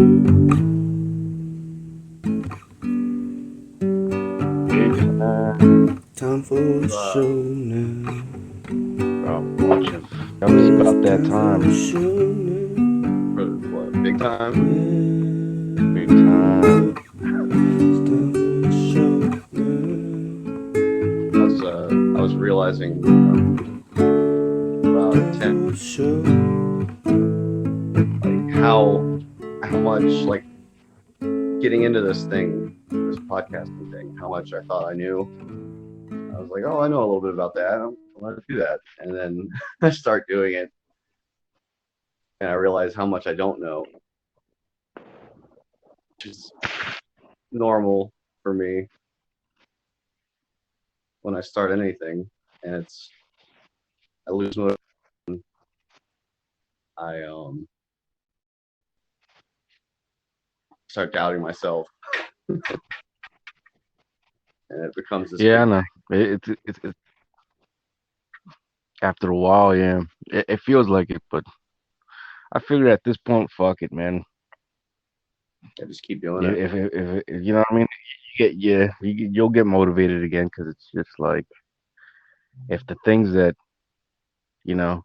Big time. Time for a show now. Watching. Yep, it's about that Time for a time. show now. For what? Big time? Big time. It's time for a show now. I was realizing about Time 10, for a show. like how much like getting into this podcasting thing, how much I thought I knew. I was like, oh, I know a little bit about that. I want to do that, and then I start doing it, and I realize how much I don't know, which is normal for me when I start anything, and I lose motivation. I start doubting myself, and it becomes this Yeah, I big know. It's after a while, yeah. It feels like it, but I figured at this point, fuck it, man. I just keep doing Yeah, it. if you know what I mean, you'll get motivated again because it's just like if the things that you know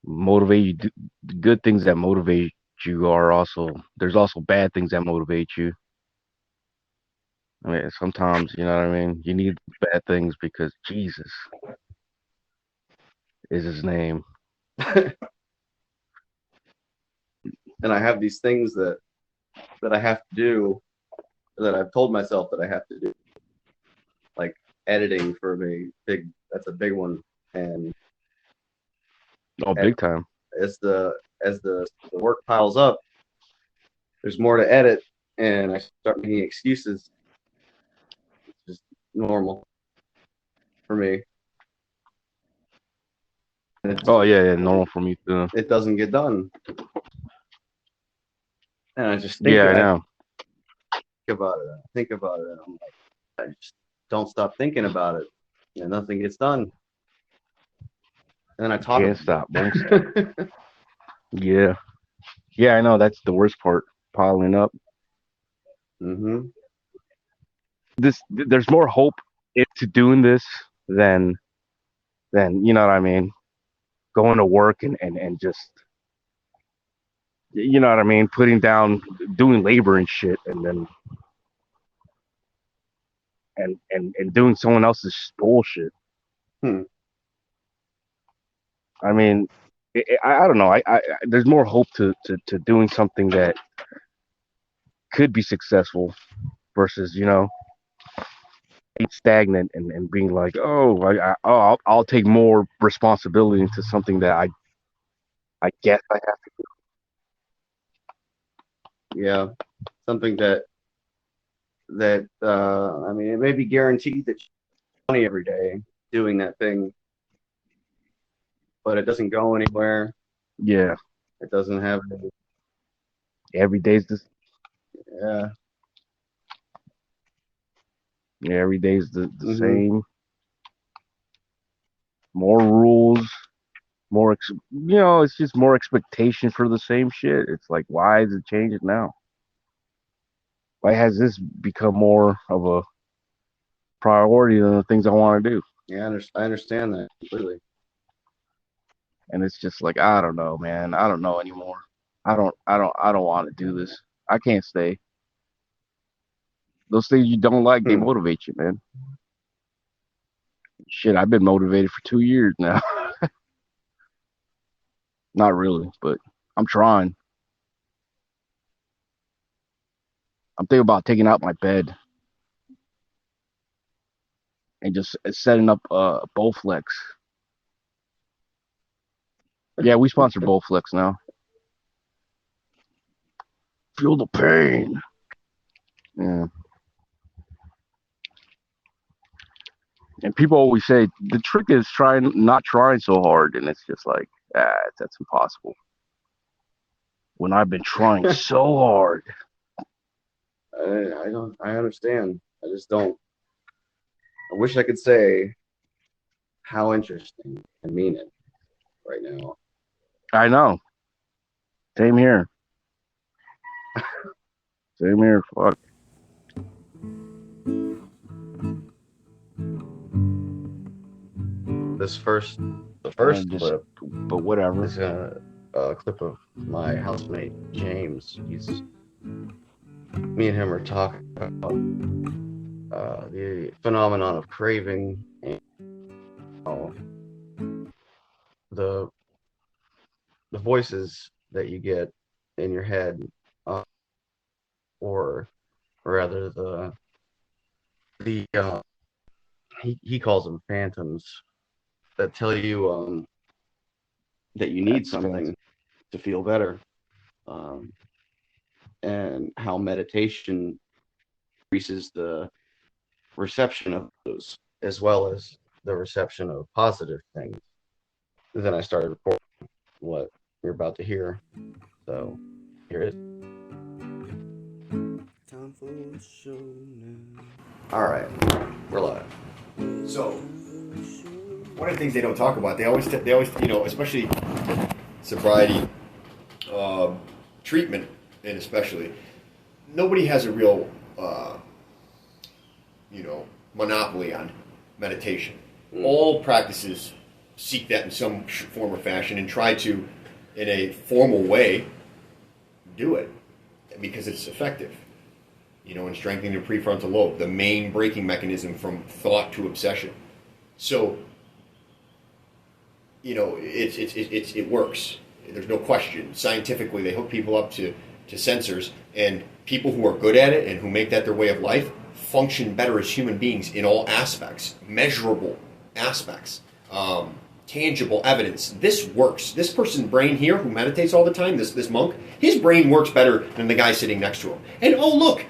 motivate you, the good things that motivate you are also there's also bad things that motivate you. I mean, sometimes you know what I mean. You need bad things because Jesus is his name. And I have these things that I have to do, that I've told myself that I have to do, like editing for me. That's a big one. And Oh, big time. as the work piles up, there's more to edit, and I start making excuses. It's just normal for me. And Oh yeah, yeah, normal for me too. it doesn't get done. And I just Yeah, I know. think about it. I think about it. And I'm like, I just don't stop thinking about it, and nothing gets done. And then I talk Can't about stop, won't stop. it. Yeah, yeah, I know. That's the worst part. Piling up. Mm-hmm. There's more hope into doing this than you know what I mean. Going to work and just you know what I mean. Putting down, doing labor and shit, and then and doing someone else's bullshit. Hmm. I mean, I don't know. There's more hope to doing something that could be successful versus being stagnant and being like, oh, I'll take more responsibility into something that I guess I have to. Yeah, something I mean, it may be guaranteed that you make money every day doing that thing, but it doesn't go anywhere. Yeah, It doesn't have any, every day's this. yeah. Yeah, every day's the Mm-hmm. same. More rules, it's just more expectation for the same shit. It's like, why is it changing now? Why has this become more of a priority than the things I want to do? Yeah, I understand that completely. And it's just like, I don't know, man. I don't know anymore. I don't want to do this. I can't stay. Those things you don't like, they Hmm. motivate you, man. Shit, I've been motivated for 2 years now. Not really, but I'm trying. I'm thinking about taking out my bed and just setting up Bowflex. Yeah, we sponsor Bowflex now. Feel the pain. Yeah. And people always say the trick is not trying so hard, and it's just like, that's impossible. When I've been trying so hard. I understand. I just don't. I wish I could say how interesting I mean it right now. I know. Same here. Same here. Fuck. The I first just, clip but whatever. is a clip of my housemate James. He's Me and him are talking about the phenomenon of craving and how the the voices that you get in your head, uh, or rather the he calls them phantoms that tell you that you need That's fancy. something to feel better, um, and how meditation increases the reception of those as well as the reception of positive things. And then I started recording what you're about to hear. So here it is. Time for a show now. All right, we're live. So, one of the things they don't talk about, they always, especially sobriety, treatment, and especially, nobody has a real, monopoly on meditation. All practices seek that in some form or fashion and try to, in a formal way, do it because it's effective. And strengthening the prefrontal lobe, the main braking mechanism from thought to obsession. So, it works. There's no question. Scientifically, they hook people up to sensors, and people who are good at it and who make that their way of life function better as human beings in all aspects, measurable aspects, tangible evidence. This works. This person's brain here, who meditates all the time, this monk, his brain works better than the guy sitting next to him. And oh look,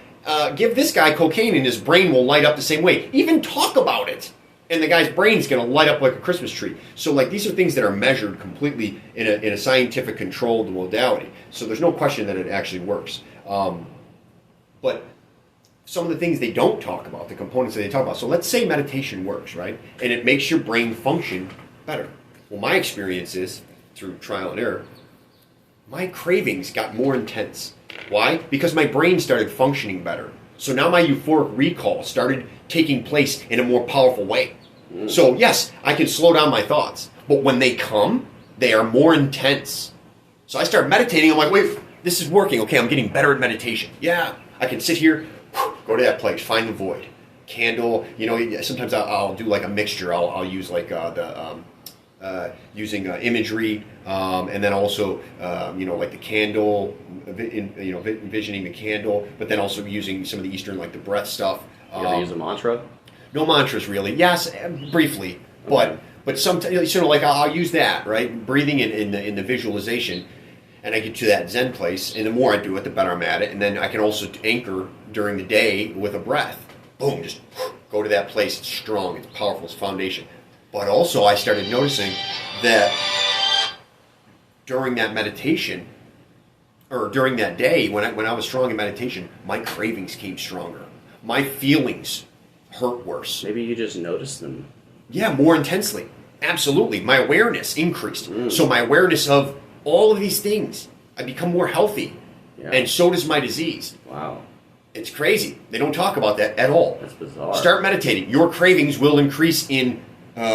give this guy cocaine and his brain will light up the same way. Even talk about it, and the guy's brain's going to light up like a Christmas tree. So, these are things that are measured completely in a scientific controlled modality. So there's no question that it actually works. But some of the things they don't talk about, the components that they talk about. So let's say meditation works, right? And it makes your brain function better. Well, my experience is, through trial and error, my cravings got more intense. Why? Because my brain started functioning better. So now my euphoric recall started taking place in a more powerful way. So yes, I can slow down my thoughts, but when they come, they are more intense. So I start meditating, I'm like, wait, this is working. Okay, I'm getting better at meditation. Yeah, I can sit here, go to that place, find the void. Candle, sometimes I'll do like a mixture. I'll use like using imagery, and then also, like the candle, envisioning the candle, but then also using some of the Eastern, like the breath stuff. You ever use a mantra? No mantras, really. Yes, briefly, Okay. but sometimes, like I'll use that, right? Breathing in the visualization, and I get to that Zen place, and the more I do it, the better I'm at it, and then I can also anchor during the day with a breath. Boom, just go to that place. It's strong, it's powerful, it's foundation. But also, I started noticing that during that meditation, or during that day, when I was strong in meditation, my cravings came stronger. My feelings hurt worse. Maybe you just notice them. Yeah, more intensely. Absolutely. My awareness increased. So my awareness of all of these things, I become more healthy. Yeah. And so does my disease. Wow. It's crazy. They don't talk about that at all. That's bizarre. Start meditating. Your cravings will increase in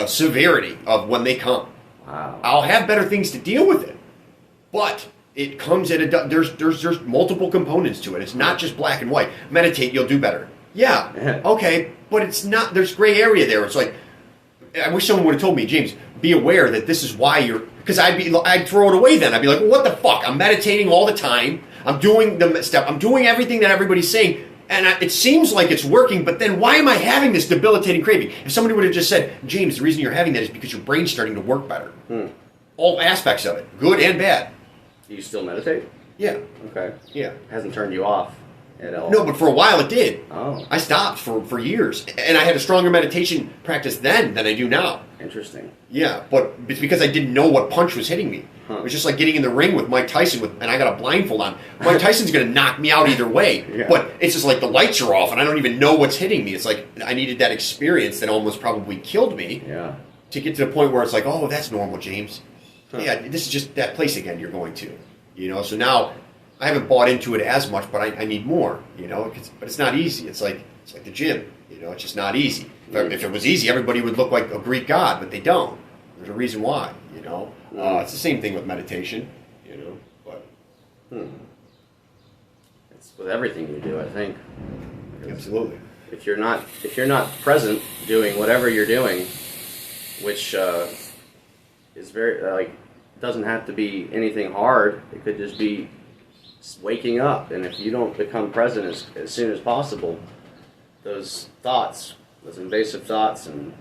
severity of when they come. Wow. I'll have better things to deal with it. But it comes at there's multiple components to it. It's not just black and white. Meditate, you'll do better. Yeah. Okay, but it's not. There's gray area there. It's like, I wish someone would have told me, James, be aware that this is why you're. Because I'd throw it away then. I'd be like, well, what the fuck? I'm meditating all the time. I'm doing the step. I'm doing everything that everybody's saying, and it seems like it's working. But then why am I having this debilitating craving? If somebody would have just said, James, the reason you're having that is because your brain's starting to work better. All aspects of it, good and bad. Do you still meditate? Yeah. Okay. Yeah. Hasn't turned you off at all? No, but for a while it did. Oh. I stopped for years. And I had a stronger meditation practice then than I do now. Interesting. Yeah, but it's because I didn't know what punch was hitting me. It was just like getting in the ring with Mike Tyson, and I got a blindfold on. Mike Tyson's going to knock me out either way. Yeah. But it's just like the lights are off, and I don't even know what's hitting me. It's like I needed that experience that almost probably killed me Yeah. to get to the point where it's like, oh, that's normal, James. Yeah, this is just that place again you're going to. So now I haven't bought into it as much, but I need more, you know. But it's not easy. It's like the gym, you know. It's just not easy. If it was easy, everybody would look like a Greek god, but they don't. There's a reason why, you know. It's the same thing with meditation, you know. But It's with everything you do, I think. absolutely. If you're not present doing whatever you're doing, which is very doesn't have to be anything hard. It could just be waking up, and if you don't become present as soon as possible, those thoughts, those invasive thoughts and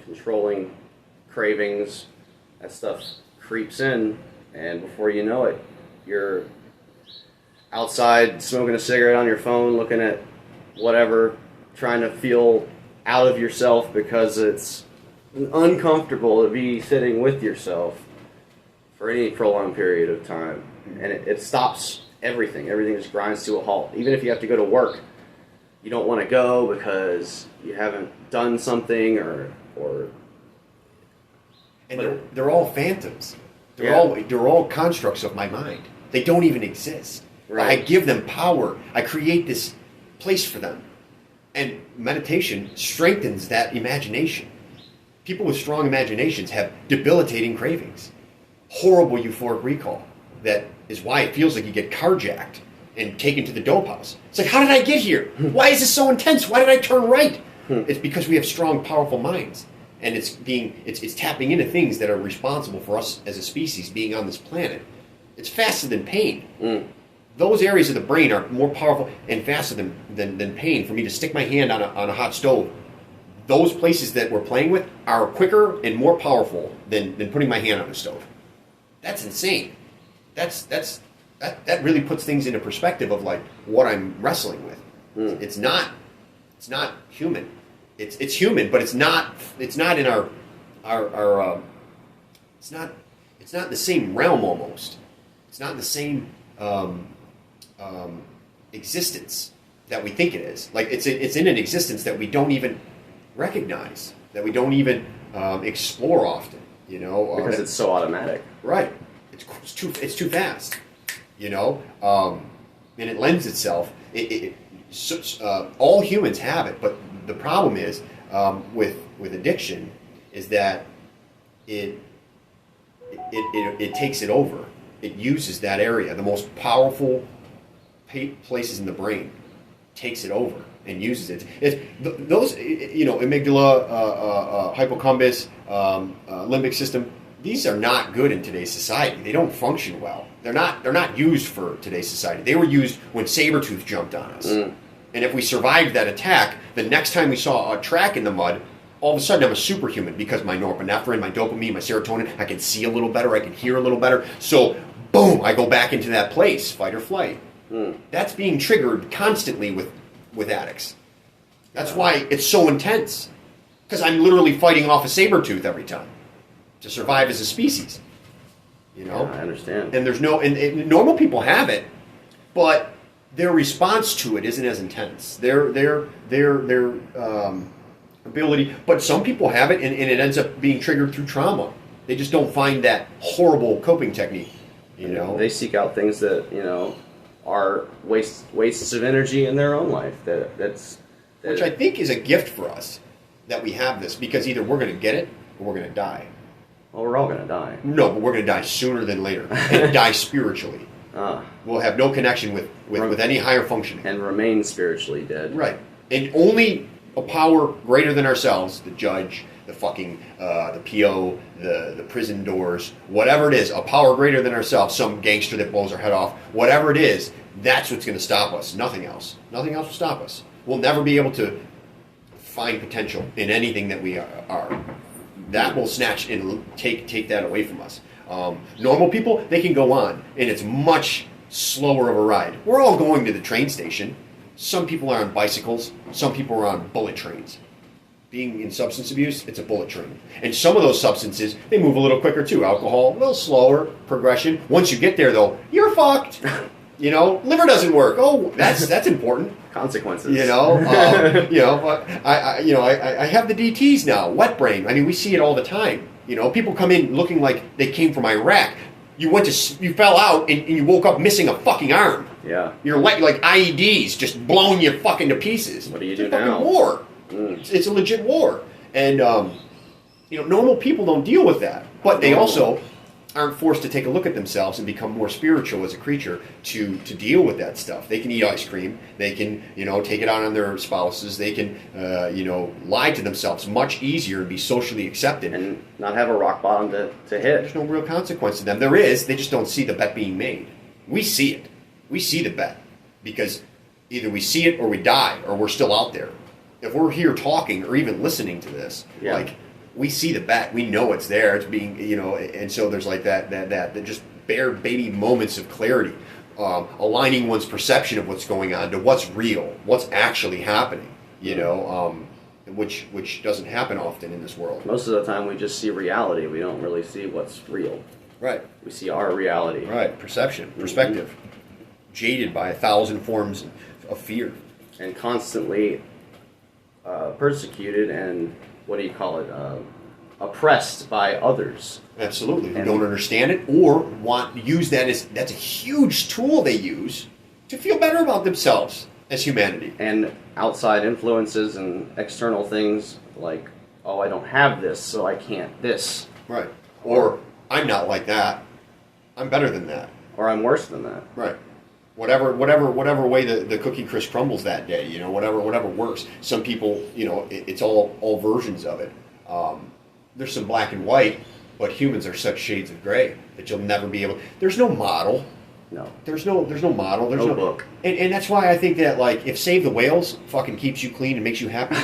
controlling cravings, that stuff creeps in, and before you know it, you're outside smoking a cigarette on your phone, looking at whatever, trying to feel out of yourself because it's uncomfortable to be sitting with yourself for any prolonged period of time. And it stops everything. Everything just grinds to a halt. Even if you have to go to work, you don't want to go because you haven't done something or And they're all phantoms. They're all constructs of my mind. They don't even exist. Right. I give them power. I create this place for them. And meditation strengthens that imagination. People with strong imaginations have debilitating cravings. Horrible euphoric recall. That is why it feels like you get carjacked and taken to the dope house. It's like, how did I get here? Why is this so intense? Why did I turn right? It's because we have strong, powerful minds. And it's tapping into things that are responsible for us as a species being on this planet. It's faster than pain. Those areas of the brain are more powerful and faster than pain. For me to stick my hand on a hot stove, those places that we're playing with are quicker and more powerful than putting my hand on a stove. That's insane. That really puts things into perspective of like what I'm wrestling with. It's not human. It's human, but it's not in our it's not in the same realm almost. It's not in the same existence that we think it is. Like it's in an existence that we don't even recognize, that we don't even explore often. You know, because it's so automatic. Right. It's too fast. You know, and it lends itself. All humans have it, but the problem is with addiction is that it takes it over. It uses that area, the most powerful places in the brain, takes it over and uses it. Those, you know, amygdala, hippocampus, limbic system. These are not good in today's society. They don't function well. They're not used for today's society. They were used when Sabretooth jumped on us. And if we survived that attack, the next time we saw a track in the mud, all of a sudden I'm a superhuman because my norepinephrine, my dopamine, my serotonin, I can see a little better, I can hear a little better. So, boom, I go back into that place, fight or flight. That's being triggered constantly with addicts. That's why it's so intense. Because I'm literally fighting off a saber-tooth every time to survive as a species. You know? Yeah, I understand. And there's and normal people have it, but their response to it isn't as intense. Their ability, but some people have it, and it ends up being triggered through trauma. They just don't find that horrible coping technique. You know, they seek out things that are wastes of energy in their own life. Which I think is a gift for us that we have this, because either we're going to get it or we're going to die. Well, we're all going to die. No, but we're going to die sooner than later, and die spiritually. We'll have no connection with any higher functioning. And remain spiritually dead. Right. And only a power greater than ourselves, the judge, the fucking, the PO, the prison doors, whatever it is, a power greater than ourselves, some gangster that blows our head off, whatever it is, that's what's going to stop us. Nothing else. Nothing else will stop us. We'll never be able to find potential in anything that we are. That will snatch and take that away from us. Normal people, they can go on, and it's much slower of a ride. We're all going to the train station. Some people are on bicycles. Some people are on bullet trains. Being in substance abuse, it's a bullet train. And some of those substances, they move a little quicker too. Alcohol, a little slower progression. Once you get there, though, you're fucked. You know, liver doesn't work. Oh, that's important. Consequences. You know, but I have the DTs now. Wet brain. I mean, we see it all the time. You know, people come in looking like they came from Iraq. You fell out and you woke up missing a fucking arm. Yeah. You're like IEDs just blowing you fucking to pieces. What do you It's do a fucking now? war. Mm. It's a legit war. And, normal people don't deal with that. But they also aren't forced to take a look at themselves and become more spiritual as a creature to deal with that stuff. They can eat ice cream. They can, take it out on their spouses. They can, lie to themselves much easier and be socially accepted. And not have a rock bottom to hit. There's no real consequence to them. There is. They just don't see the bet being made. We see it. We see the bet. Because either we see it or we die or we're still out there. If we're here talking or even listening to this, we see the bet. We know it's there. It's being, and so there's like that just bare baby moments of clarity, aligning one's perception of what's going on to what's real, what's actually happening, which doesn't happen often in this world. Most of the time we just see reality. We don't really see what's real. Right. We see our reality. Right. Perception, perspective, jaded by 1,000 forms of fear. And constantly persecuted and, oppressed by others. Absolutely. Who don't understand it or want to use that that's a huge tool they use to feel better about themselves as humanity. And outside influences and external things like, oh, I don't have this, so I can't this. Right. Or I'm not like that. I'm better than that. Or I'm worse than that. Right. Whatever way the cookie crisp crumbles that day, whatever works. Some people, it's all versions of it. There's some black and white, but humans are such shades of gray that you'll never be able. There's no model. No. There's no model. There's no book. And that's why I think that if Save the Whales fucking keeps you clean and makes you happy,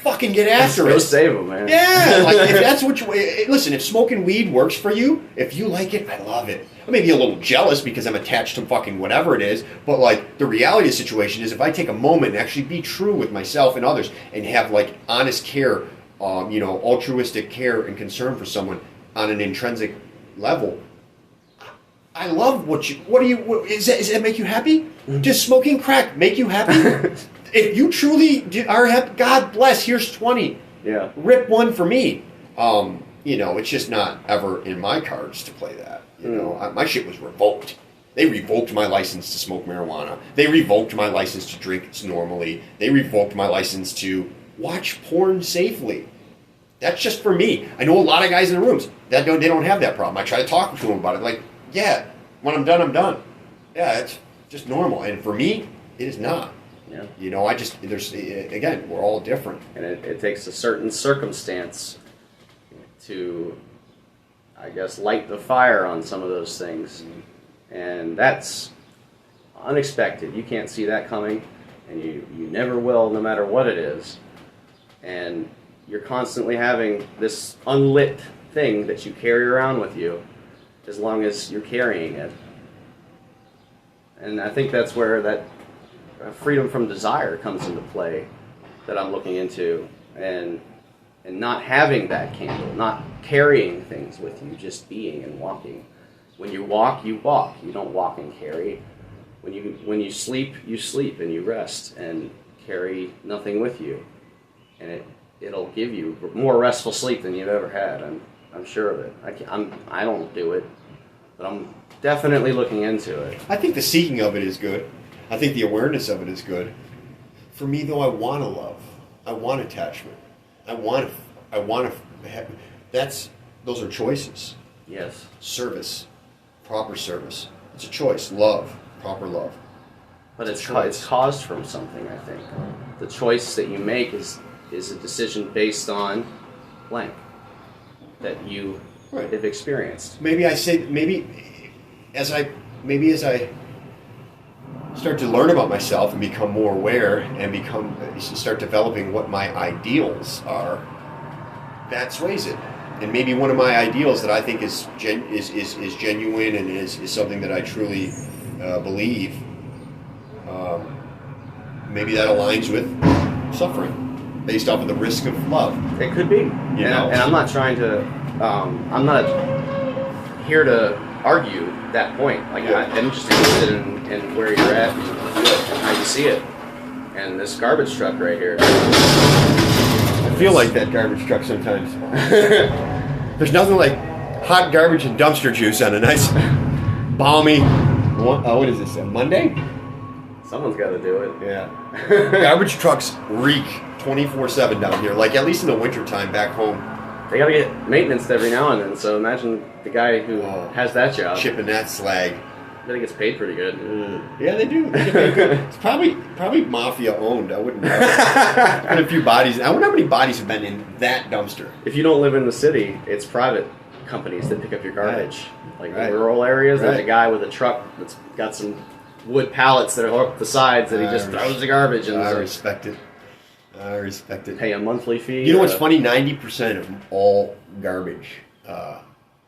fucking get after it. Go save them, man. Yeah, if that's what you listen. If smoking weed works for you, if you like it, I love it. I may be a little jealous because I'm attached to fucking whatever it is, but the reality of the situation is if I take a moment and actually be true with myself and others and have honest care, altruistic care and concern for someone on an intrinsic level. I love does that make you happy? Mm-hmm. Does smoking crack make you happy? If you truly are happy, God bless, here's 20. Yeah. Rip one for me. It's just not ever in my cards to play that. My shit was revoked. They revoked my license to smoke marijuana. They revoked my license to drink normally. They revoked my license to watch porn safely. That's just for me. I know a lot of guys in the rooms they don't have that problem. I try to talk to them about it. When I'm done, I'm done. Yeah, it's just normal. And for me, it is not. Yeah. We're all different. And it takes a certain circumstance to, I guess, light the fire on some of those things. And that's unexpected. You can't see that coming, and you never will, no matter what it is. And you're constantly having this unlit thing that you carry around with you as long as you're carrying it. And I think that's where that freedom from desire comes into play that I'm looking into, and not having that candle, not carrying things with you, just being and walking. When you walk, you walk. You don't walk and carry. When you sleep, you sleep and you rest and carry nothing with you. And it'll give you more restful sleep than you've ever had. I'm sure of it. I don't do it, but I'm definitely looking into it. I think the seeking of it is good. I think the awareness of it is good. For me, though, I want to love. I want attachment. I want to have. Those are choices. Yes. Service, proper service. It's a choice. Love, proper love. But it's caused from something. I think the choice that you make is a decision based on blank that you have experienced. Maybe as I start to learn about myself and become more aware and start developing what my ideals are, that sways it. And maybe one of my ideals that I think is genuine and is something that I truly believe, maybe that aligns with suffering based off of the risk of love. It could be. And I'm not trying to, I'm not here to argue that point. I'm just interested in where you're at and how you see it. And this garbage truck right here. I feel like that garbage truck sometimes. There's nothing like hot garbage and dumpster juice on a nice balmy. What is this? A Monday? Someone's got to do it. Yeah. Garbage trucks reek 24/7 down here. Like at least in the wintertime back home. They got to get maintenance every now and then. So imagine the guy who has that job. Shipping that slag. I think gets paid pretty good. Yeah, they do. They get paid good. It's probably mafia owned. I wouldn't know. There's been a few bodies. I wonder how many bodies have been in that dumpster. If you don't live in the city, it's private companies that pick up your garbage. Like in rural areas, there's a guy with a truck that's got some wood pallets that are up the sides that he just throws the garbage in. I respect it. I respect it. Pay a monthly fee. You know what's funny? 90% of all garbage,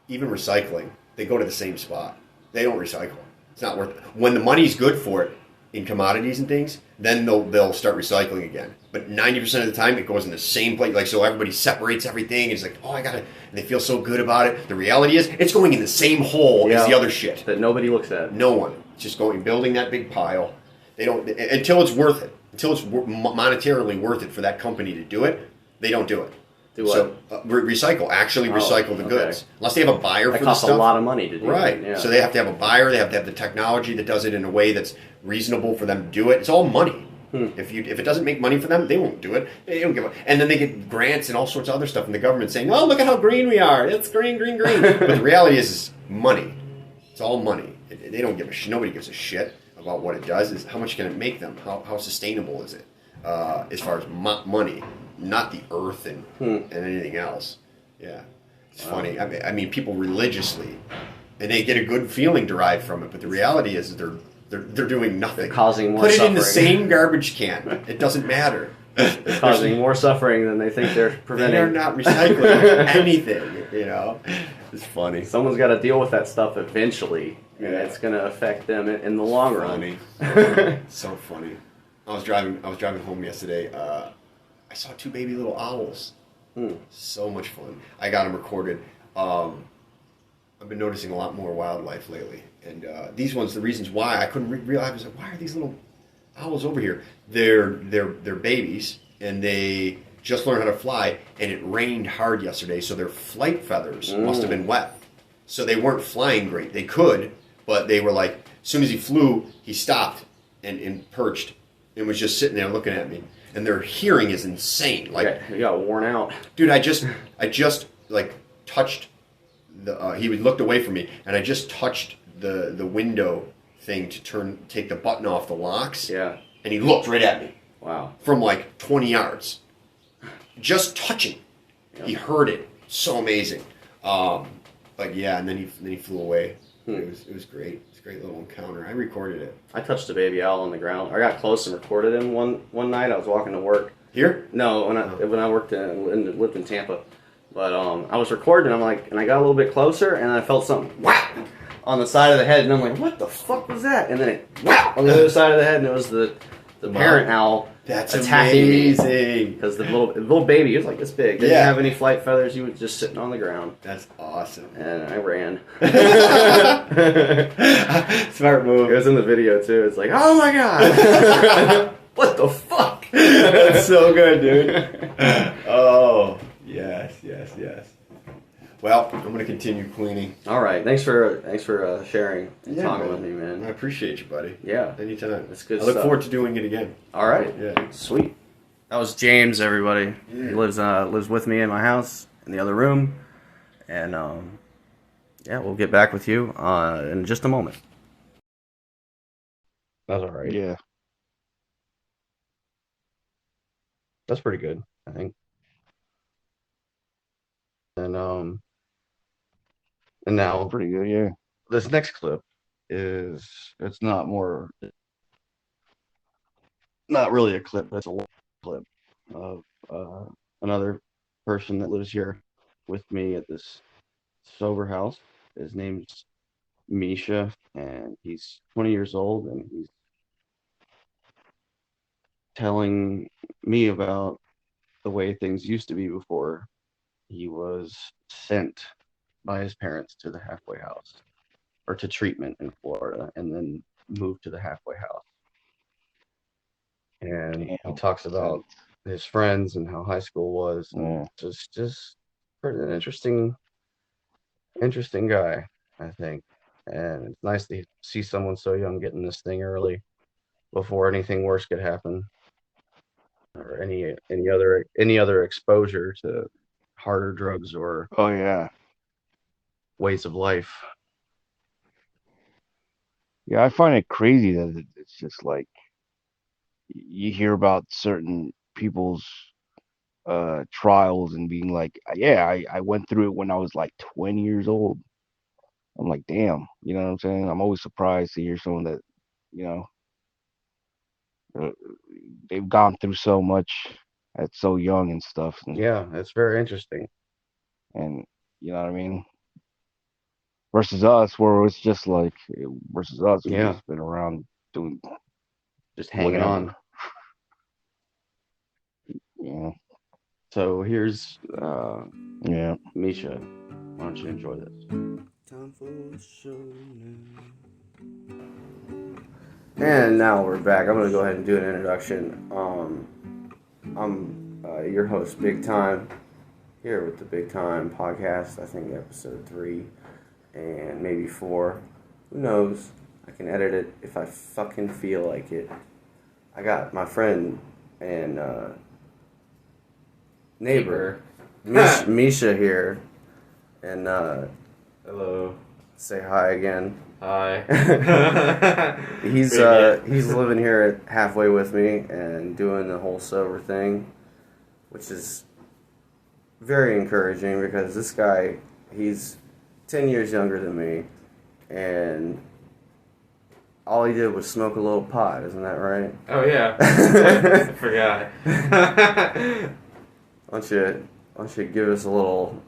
even recycling, they go to the same spot. They don't recycle. It's not worth it. When the money's good for it in commodities and things, then they'll start recycling again. But 90% of the time, it goes in the same place. Like, so everybody separates everything. And it's like, oh, I got to, and they feel so good about it. The reality is, it's going in the same hole as the other shit. That nobody looks at. No one. It's just building that big pile. They don't, until it's worth it. Until it's monetarily worth it for that company to do it, they don't do it. Do what? So recycle. Actually recycle the goods. Unless they have a buyer for the stuff. That costs a lot of money to do. Right. Yeah. So they have to have a buyer. They have to have the technology that does it in a way that's reasonable for them to do it. It's all money. If it doesn't make money for them, they won't do it. They don't give a, and then they get grants and all sorts of other stuff from the government saying, "Oh, look at how green we are. It's green, green, green." But the reality is money. It's all money. They don't give a shit. Nobody gives a shit about what it does. Is how much can it make them? How sustainable is it? As far as money, not the earth and anything else. Yeah, it's funny. I mean, people religiously, and they get a good feeling derived from it. But the reality is, they're doing nothing. They're causing more Put it suffering. in the same garbage can. It doesn't matter. They're causing more suffering than they think they're preventing. They're not recycling anything. You know, it's funny. Someone's got to deal with that stuff eventually, and it's going to affect them in the long run. So funny. I was driving home yesterday. I saw two baby little owls. So much fun. I got them recorded. I've been noticing a lot more wildlife lately, and these ones. The reasons why I couldn't realize, I was like, why are these little owls over here? They're babies, and they just learned how to fly. And it rained hard yesterday, so their flight feathers must have been wet. So they weren't flying great. They could, but they were like, as soon as he flew, he stopped and perched and was just sitting there looking at me. And their hearing is insane. Like, you got worn out, dude. I just like touched the. He looked away from me, and I just touched the window thing to take the button off the locks. Yeah. And he looked right at me. Wow. From like 20 yards, just touching. Yep. He heard it. So amazing. But yeah, and then he flew away. It was great. It was a great little encounter. I recorded it. I touched a baby owl on the ground. I got close and recorded him one night. I was walking to work. Here? No, when I worked lived in Tampa. But I was recording. And I got a little bit closer, and I felt something whap on the side of the head, and I'm like, "What the fuck was that?" And then it whap on the other side of the head, and it was the parent owl. That's attacking amazing. Because the little baby, he was like this big. Didn't have any flight feathers. He was just sitting on the ground. That's awesome. And I ran. Smart move. It was in the video too. It's like, oh my god, what the fuck? That's so good, dude. Oh yes. Well, I'm gonna continue cleaning. All right. Thanks for sharing and talking with me, man. I appreciate you, buddy. Yeah. Anytime. That's good. I look forward to doing it again. All right. Yeah. Sweet. That was James, everybody. Yeah. He lives with me in my house in the other room, and we'll get back with you in just a moment. That's all right. Yeah. That's pretty good, I think. And now pretty good, yeah. This next clip it's not really a clip, but it's a long clip of another person that lives here with me at this sober house. His name's Misha, and he's 20 years old, and he's telling me about the way things used to be before he was sent by his parents to the halfway house, or to treatment in Florida, and then moved to the halfway house. And he talks about his friends and how high school was. And just an interesting interesting guy, I think. And it's nice to see someone so young getting this thing early before anything worse could happen, or any other exposure to harder drugs or Oh yeah, ways of life. yeah. I find it crazy that it's just like you hear about certain people's trials and being like, yeah, I went through it when I was like 20 years old. I'm like, damn, you know what I'm saying? I'm always surprised to hear someone that, you know, uh, they've gone through so much at so young and stuff, Yeah, it's very interesting. and you know what I mean? Versus us, where it's just like, versus us, we Yeah, just been around doing just hanging whatever, on. you know? So here's Yeah. Misha. Why don't you enjoy this? Time for the show now. And now we're back. I'm gonna go ahead and do an introduction. I'm your host, Big Time, here with the Big Time podcast. I think Ep.3 and maybe 4. Who knows? I can edit it if I fucking feel like it. I got my friend and neighbor, Misha here, and Hello. say hi again. Hi. He's Pretty good. he's living here halfway with me and doing the whole sober thing, which is very encouraging because this guy, he's 10 years younger than me, and all he did was smoke a little pot. Isn't that right? Oh yeah. I forgot. Why don't you give us a little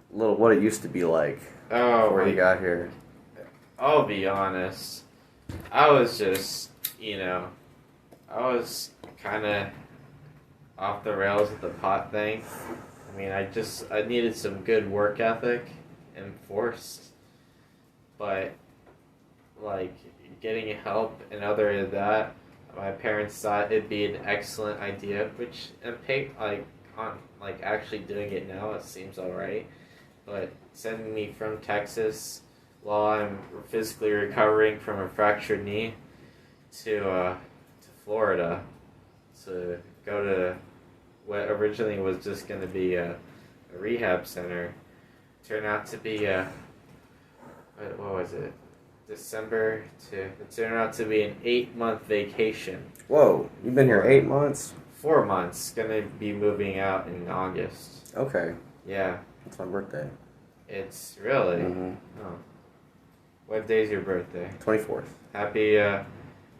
what it used to be like Oh, before you got here? I'll be honest. I was just, I was kind of off the rails with the pot thing. I mean, I needed some good work ethic and force, but like getting help and other than that, my parents thought it'd be an excellent idea, which and pay on actually doing it now, it seems alright. But sending me from Texas while I'm physically recovering from a fractured knee to Florida to go to what originally was just going to be a rehab center turned out to be what was it? It turned out to be an 8-month vacation. Whoa, you've been here 8 months? 4 months. Gonna be moving out in August. Okay, Yeah, that's my birthday. it's really. Mm-hmm. Oh, what day's your birthday? 24th.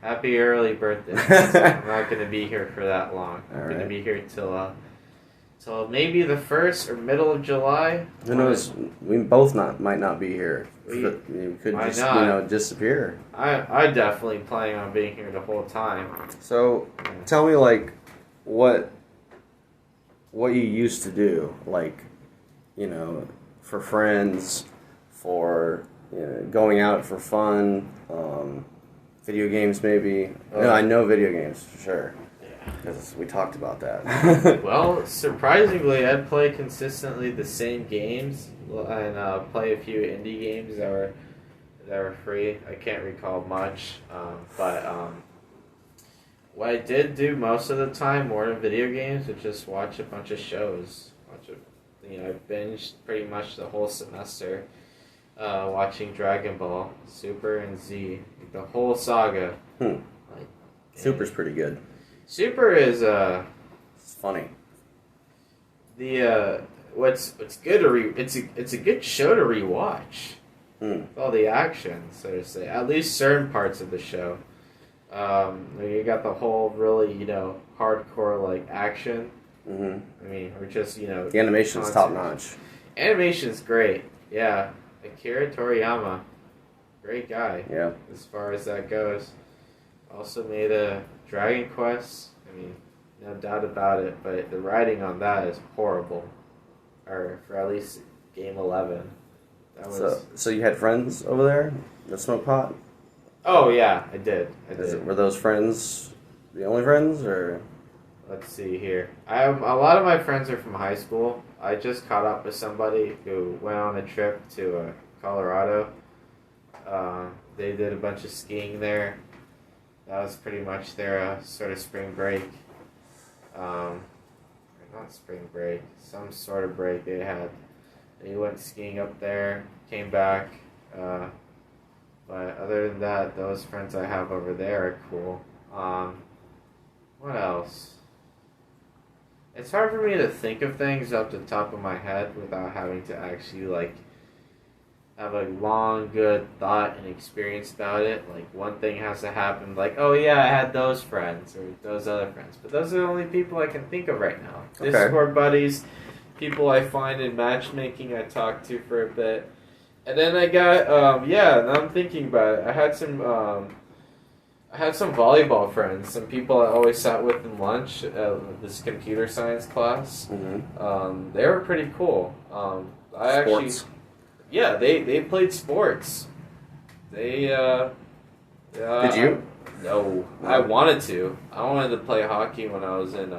Happy early birthday. I'm not gonna be here for that long. I'm All gonna right. be here till maybe the 1st or middle of July. Who knows? We both might not be here. We- You could Why just not? disappear. I definitely plan on being here the whole time. So tell me what you used to do, for friends, for going out for fun, video games maybe. No, I know video games for sure because we talked about that. Well, surprisingly, I play consistently the same games and play a few indie games that were free. I can't recall much, but what I did do most of the time, more than video games, was just watch a bunch of shows. I binged pretty much the whole semester, watching Dragon Ball, Super, and Z, the whole saga. Like, Super's pretty good. Super is It's funny. what's good to it's a good show to rewatch. With all the action, so to say, at least certain parts of the show. You got the whole really hardcore action. Mm-hmm. I mean, or just The animation's top notch. Animation's great. Yeah, Akira Toriyama, great guy. Yeah. As far as that goes. Also made a Dragon Quest. I mean, no doubt about it. But the writing on that is horrible. Or for at least game 11. That was. So you had friends over there that smoke pot? Oh yeah, I did. Were those friends the only friends, or? Let's see here. A lot of my friends are from high school. I just caught up with somebody who went on a trip to Colorado. They did a bunch of skiing there. That was pretty much their sort of spring break. Not spring break, some sort of break they had. They went skiing up there, came back. But other than that, those friends I have over there are cool. What else? It's hard for me to think of things off the top of my head without having to actually, like, have a long, good thought and experience about it. Like, one thing has to happen, like, oh yeah, I had those friends, or those other friends. But those are the only people I can think of right now. Okay. Discord buddies, people I find in matchmaking I talk to for a bit. And then I got, now I'm thinking about it. I had some volleyball friends, some people I always sat with in lunch at this computer science class. Mm-hmm. They were pretty cool. Sports. They played sports. They, Did you? No. I wanted to. I wanted to play hockey when I was in,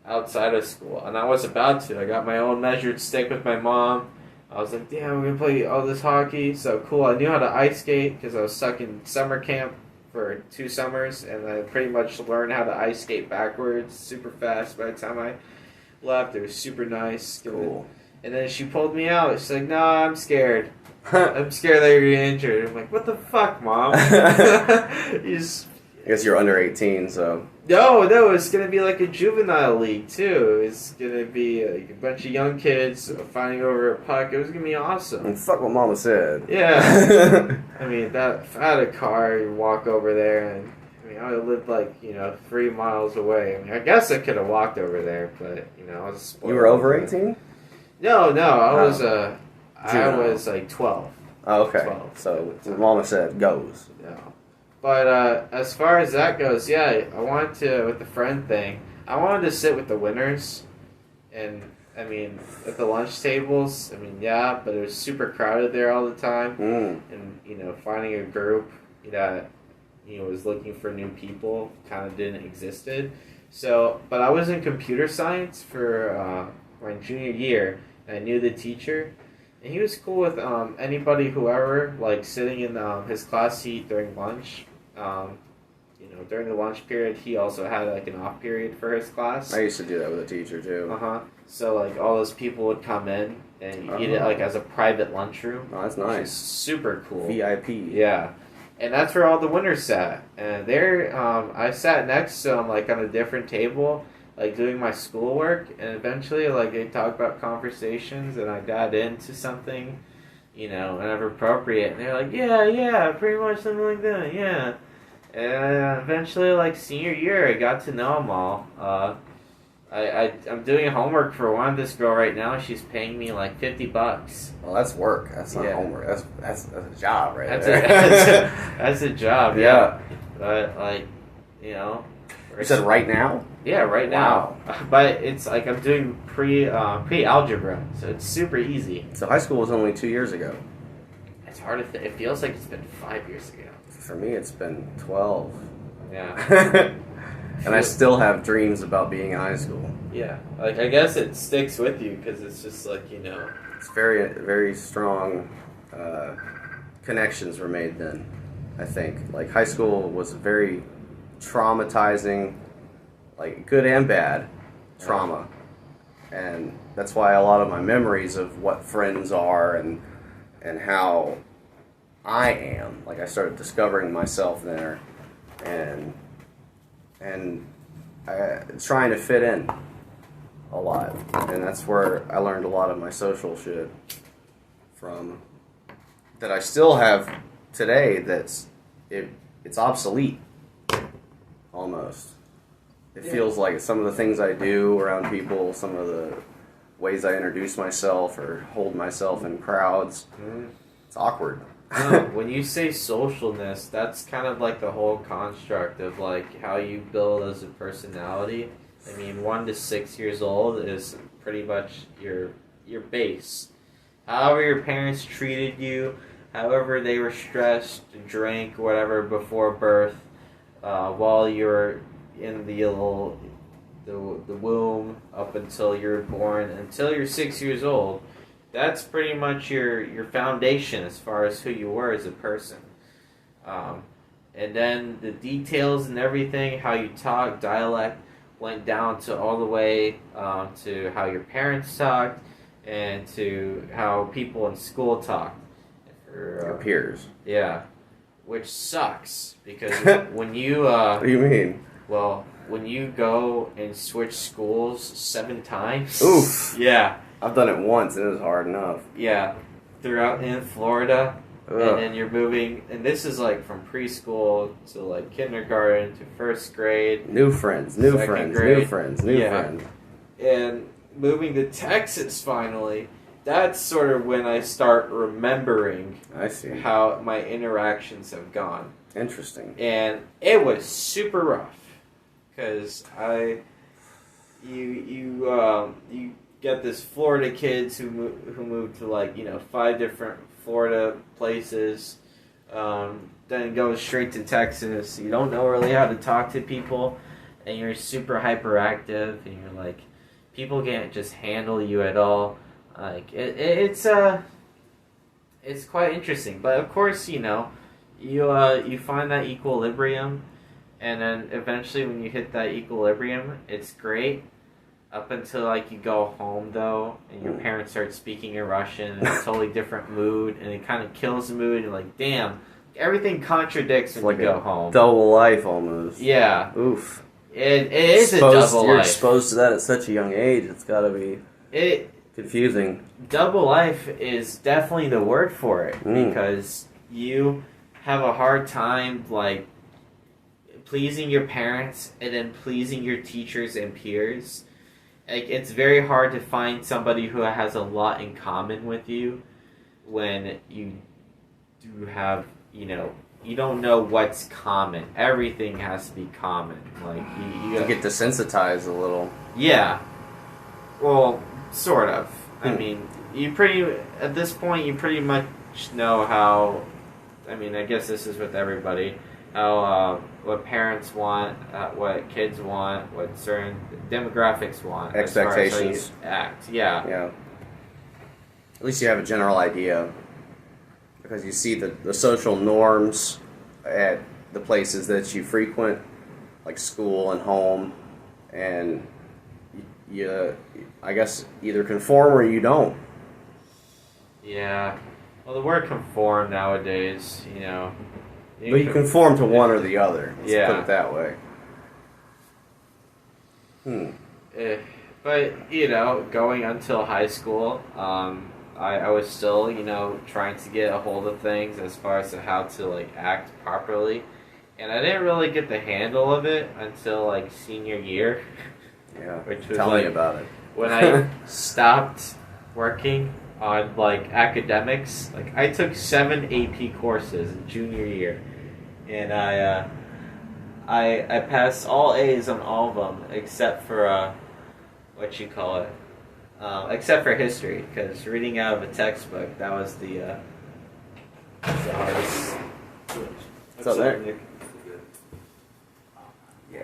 outside of school. And I was about to. I got my own measured stick with my mom. I was like, damn, we're going to play all this hockey. So cool. I knew how to ice skate because I was stuck in summer camp for 2 summers. And I pretty much learned how to ice skate backwards super fast by the time I left. It was super nice. Cool. And then she pulled me out. She's like, no, I'm scared. I'm scared that you're going to get injured. I'm like, what the fuck, Mom? You just... I guess you're under 18, so... No, it's going to be like a juvenile league, too. It's going to be like a bunch of young kids fighting over a puck. It was going to be awesome. And fuck what Mama said. Yeah. I mean, if I had a car, you walk over there, and I mean, I lived 3 miles away. I mean, I guess I could have walked over there, but, I was spoiled. You were over 18? No, I was, Juvenile. I was 12. Oh, okay. 12. So, Mama said goes. Yeah. But as far as that goes, yeah, I wanted to, with the friend thing, I wanted to sit with the winners. And, I mean, at the lunch tables, I mean, yeah, but it was super crowded there all the time. Mm. And, finding a group that, was looking for new people kind of didn't existed. So, but I was in computer science for my junior year, and I knew the teacher. And he was cool with anybody, whoever, sitting in his class seat during lunch. During the lunch period, he also had an off period for his class. I used to do that with a teacher too. So all those people would come in and eat it as a private lunchroom. Oh, that's which nice. is super cool. VIP. Yeah, and that's where all the winners sat. And there, I sat next to them on a different table, doing my schoolwork. And eventually, they talked about conversations, and I got into something, whenever appropriate. And they're like, yeah, pretty much something like that, yeah. And eventually, senior year, I got to know them all. I'm doing homework for one this girl right now. She's paying me $50. Well, that's work. That's not homework. That's a job right That's there. That's a job, yeah. But you said right now? Yeah, right now. Wow. But it's I'm doing pre-algebra, so it's super easy. So high school was only 2 years ago. It's hard to it feels like it's been 5 years ago. For me, it's been 12. Yeah. And I still have dreams about being in high school. Yeah. I guess it sticks with you because it's just It's very, very strong connections were made then, I think. High school was very traumatizing, good and bad trauma. And that's why a lot of my memories of what friends are and how I am, I started discovering myself there and trying to fit in a lot. And that's where I learned a lot of my social shit from that I still have today it's obsolete almost. It feels like some of the things I do around people, some of the ways I introduce myself or hold myself in crowds, it's awkward. No, when you say socialness, that's kind of the whole construct of how you build as a personality. I mean, 1 to 6 years old is pretty much your base. However your parents treated you, however they were stressed, drank, whatever before birth, while you're in the little the womb up until you're born, until you're 6 years old, that's pretty much your foundation as far as who you were as a person. And then the details and everything, how you talk, dialect, went down to all the way to how your parents talked and to how people in school talked. Your peers. Yeah, which sucks because when you What do you mean? well, when you go and switch schools 7 times. Oof. Yeah. I've done it once and it was hard enough. Yeah. Throughout in Florida. Ugh. And then you're moving, and this is like from preschool to like kindergarten to first grade. New friends, new Second friends, grade. new friends, new Yeah. friends. And moving to Texas finally, that's sort of when I start remembering I see. how my interactions have gone. Interesting. And it was super rough because you get this Florida kids who move to like 5 different Florida places, then go straight to Texas. You don't know really how to talk to people, and you're super hyperactive, and you're like, people can't just handle you at all. Like it's quite interesting, but of course you find that equilibrium, and then eventually when you hit that equilibrium, it's great. Up until like you go home though, and your parents start speaking in Russian, and it's a totally different mood, and it kind of kills the mood. You're like, damn, everything contradicts when Like you go home. Double life almost. Yeah, Oof. it is a double You're life. exposed to that at such a young age. It's got to be confusing. Double life is definitely the word for it because you have a hard time like pleasing your parents and then pleasing your teachers and peers. Like, it's very hard to find somebody who has a lot in common with you when you do have, you don't know what's common. Everything has to be common. Like, you get desensitized a little. Yeah. Well, sort of. I mean, at this point, you pretty much know how, I mean, I guess this is with everybody, how, what parents want, what kids want, what certain demographics want. Expectations. As far as how you act. Yeah. Yeah. At least you have a general idea. Because you see the social norms at the places that you frequent, like school and home, and you I guess, either conform or you don't. Yeah. Well, the word conform nowadays, But you conform to one or the other. Let's Yeah. put it that way. But, going until high school, I was still, trying to get a hold of things as far as to how to, like, act properly. And I didn't really get the handle of it until, like, senior year. Yeah. Which was Tell like, me about it. When I stopped working on, like, academics, like, I took 7 AP courses in junior year. And I passed all A's on all of them except for, except for history, because reading out of a textbook, that was the hardest. What's up, there?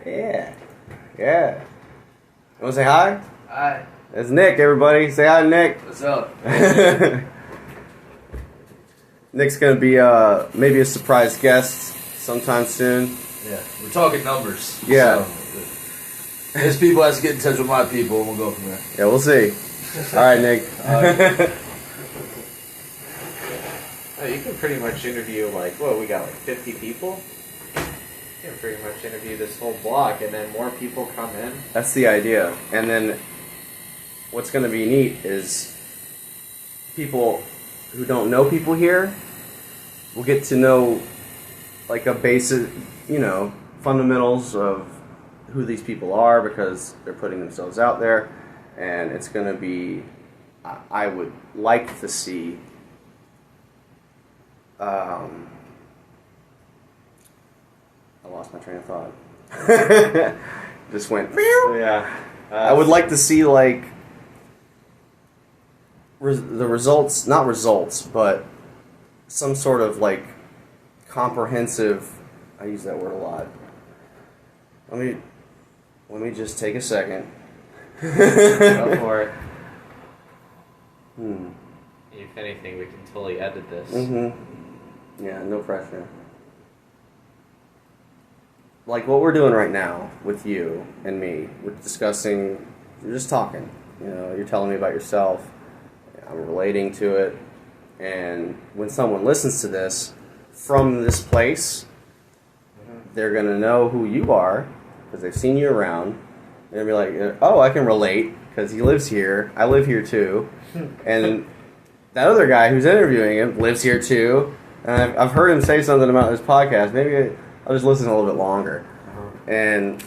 Yeah. Yeah. You want to say hi? Hi. It's Nick, everybody. Say hi, Nick. What's up? Nick's going to be maybe a surprise guest sometime soon. Yeah, we're talking numbers. Yeah. So, his people has to get in touch with my people, and we'll go from there. Yeah, we'll see. All right, Nick. You can pretty much interview, like, we got, like, 50 people? You can pretty much interview this whole block, and then more people come in. That's the idea. And then what's going to be neat is people who don't know people here will get to know, like, a basic, fundamentals of who these people are because they're putting themselves out there. And it's going to be, I would like to see, I lost my train of thought. Just went. Yeah. I would like to see, like, the results, not results, but some sort of, like, comprehensive, I use that word a lot. Let Let me just take a second. Go for it. Hmm. If anything, we can totally edit this. Mm-hmm. Yeah, no pressure. Like what we're doing right now with you and me, we're discussing, we're just talking. You know, you're telling me about yourself. I'm relating to it. And when someone listens to this from this place, they're going to know who you are because they've seen you around. And they'll be like, oh, I can relate because he lives here. I live here too. And that other guy who's interviewing him lives here too. And I've heard him say something about this podcast. Maybe I'll just listen a little bit longer. And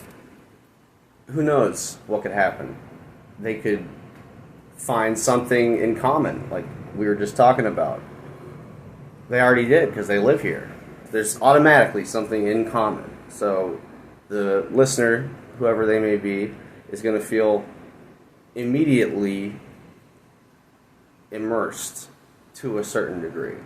who knows what could happen. They could find something in common, like we were just talking about. They already did because they live here. There's automatically something in common. So the listener, whoever they may be, is going to feel immediately immersed to a certain degree.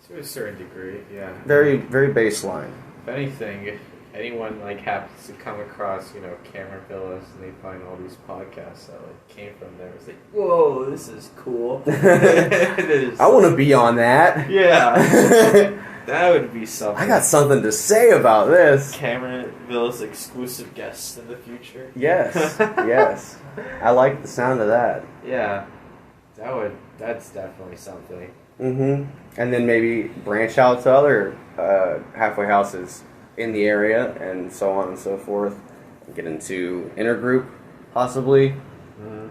To a certain degree, yeah. Very, very baseline. If anything, if anyone like happens to come across, Cameron Villas and they find all these podcasts that like came from there, it's like, whoa, this is cool. I want to be on that. Yeah. That would be something. I got something to say about this. Cameron Villas exclusive guests in the future. Yes, yes. I like the sound of that. Yeah. That's definitely something. Mm-hmm. And then maybe branch out to other halfway houses in the area and so on and so forth. Get into intergroup, possibly,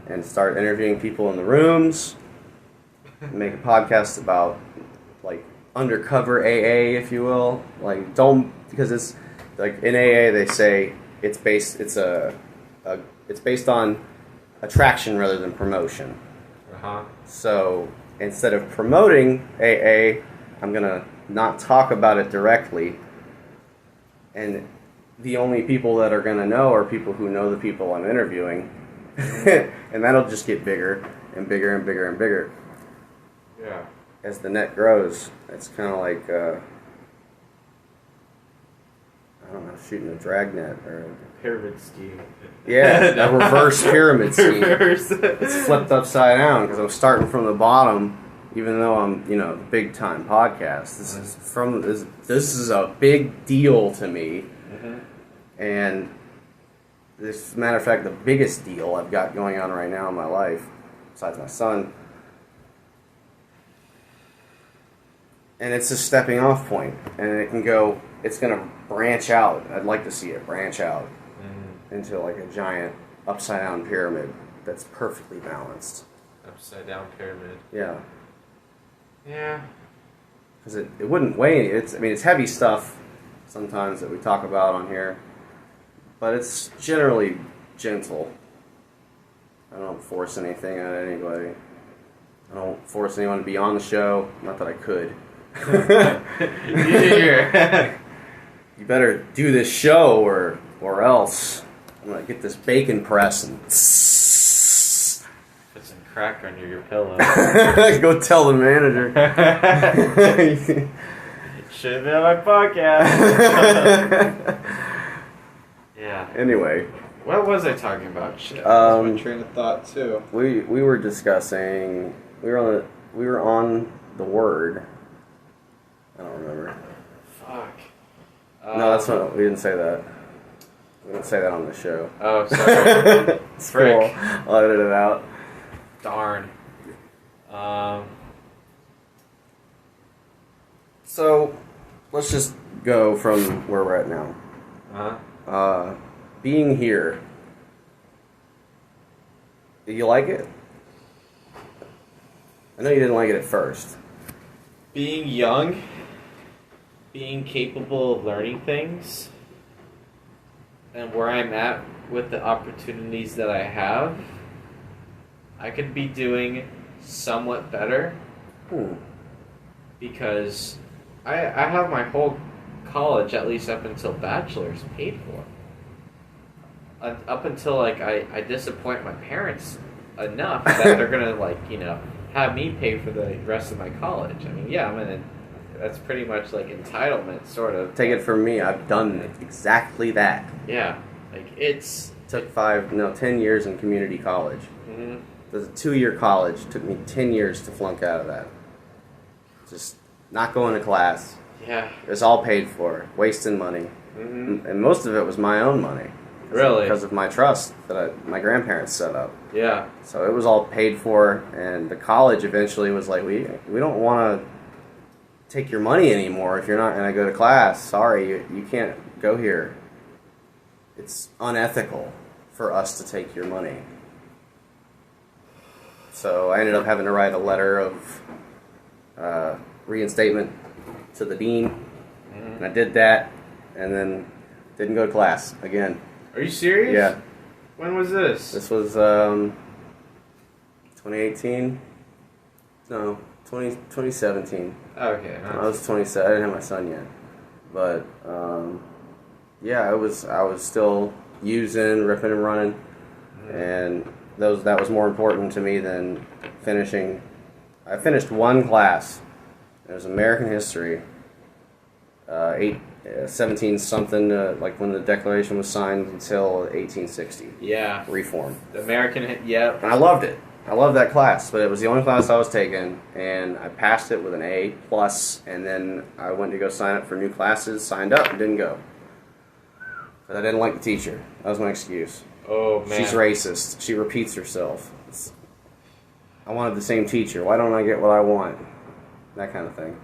and start interviewing people in the rooms. Make a podcast about, like, undercover AA, if you will. Like, because it's, like, in AA they say it's based on attraction rather than promotion. So instead of promoting AA, I'm going to not talk about it directly. And the only people that are going to know are people who know the people I'm interviewing. And that'll just get bigger and bigger and bigger and bigger. Yeah. As the net grows, it's kind of like, I don't know, shooting a drag net or Pyramid scheme. Yeah, a reverse pyramid scheme. Reverse. It's flipped upside down because I'm starting from the bottom, even though I'm, the big time podcast. This is a big deal to me, and this, as a matter of fact, the biggest deal I've got going on right now in my life, besides my son. And it's a stepping off point, and it's going to branch out. I'd like to see it branch out into like a giant upside down pyramid that's perfectly balanced. Upside down pyramid. Yeah. Yeah. Because it wouldn't weigh. It's heavy stuff sometimes that we talk about on here, but it's generally gentle. I don't force anything on anybody. I don't force anyone to be on the show. Not that I could. You better do this show or else I'm gonna get this bacon press and Put some crack under your pillow. go tell the manager. Should have been on my podcast. Yeah. Anyway, What was I talking about? Shit. My train of thought too. we were discussing. We were on the word. I don't remember. Fuck. No, that's not. We didn't say that. We didn't say that on the show. Oh, sorry. Frick. Cool. I'll edit it out. Darn. So, let's just go from where we're at now. Being here. Do you like it? I know you didn't like it at first. Being young, being capable of learning things, and where I'm at with the opportunities that I have, I could be doing somewhat better because I have my whole college, at least up until bachelor's, paid for. Up until I disappoint my parents enough that they're gonna have me pay for the rest of my college. I mean, yeah, that's pretty much like entitlement, sort of. Take it from me, I've done exactly that. Yeah, Like it's. Took 10 years in community college. Mm-hmm. It was a 2-year college. Took me 10 years to flunk out of that. Just not going to class. Yeah. It was all paid for. Wasting money. Mm-hmm. And most of it was my own money. Really? Because of my trust that my grandparents set up. Yeah. So it was all paid for, and the college eventually was like, we don't want to take your money anymore if you're not going to go to class. Sorry, you can't go here. It's unethical for us to take your money. So I ended up having to write a letter of reinstatement to the dean, and I did that, and then didn't go to class again. Are you serious? Yeah. When was this? This was 2018. No, 2017. Okay. I was 27. I didn't have my son yet, but yeah, I was still using, ripping and running, and that was more important to me than finishing. I finished one class. It was American history. 17 something, like when the Declaration was signed until 1860. Yeah. Reform. The American. Yep. And I loved it. I loved that class, but it was the only class I was taking, and I passed it with an A+, and then I went to go sign up for new classes, signed up, and didn't go. But I didn't like the teacher. That was my excuse. Oh man. She's racist. She repeats herself. I wanted the same teacher. Why don't I get what I want? That kind of thing.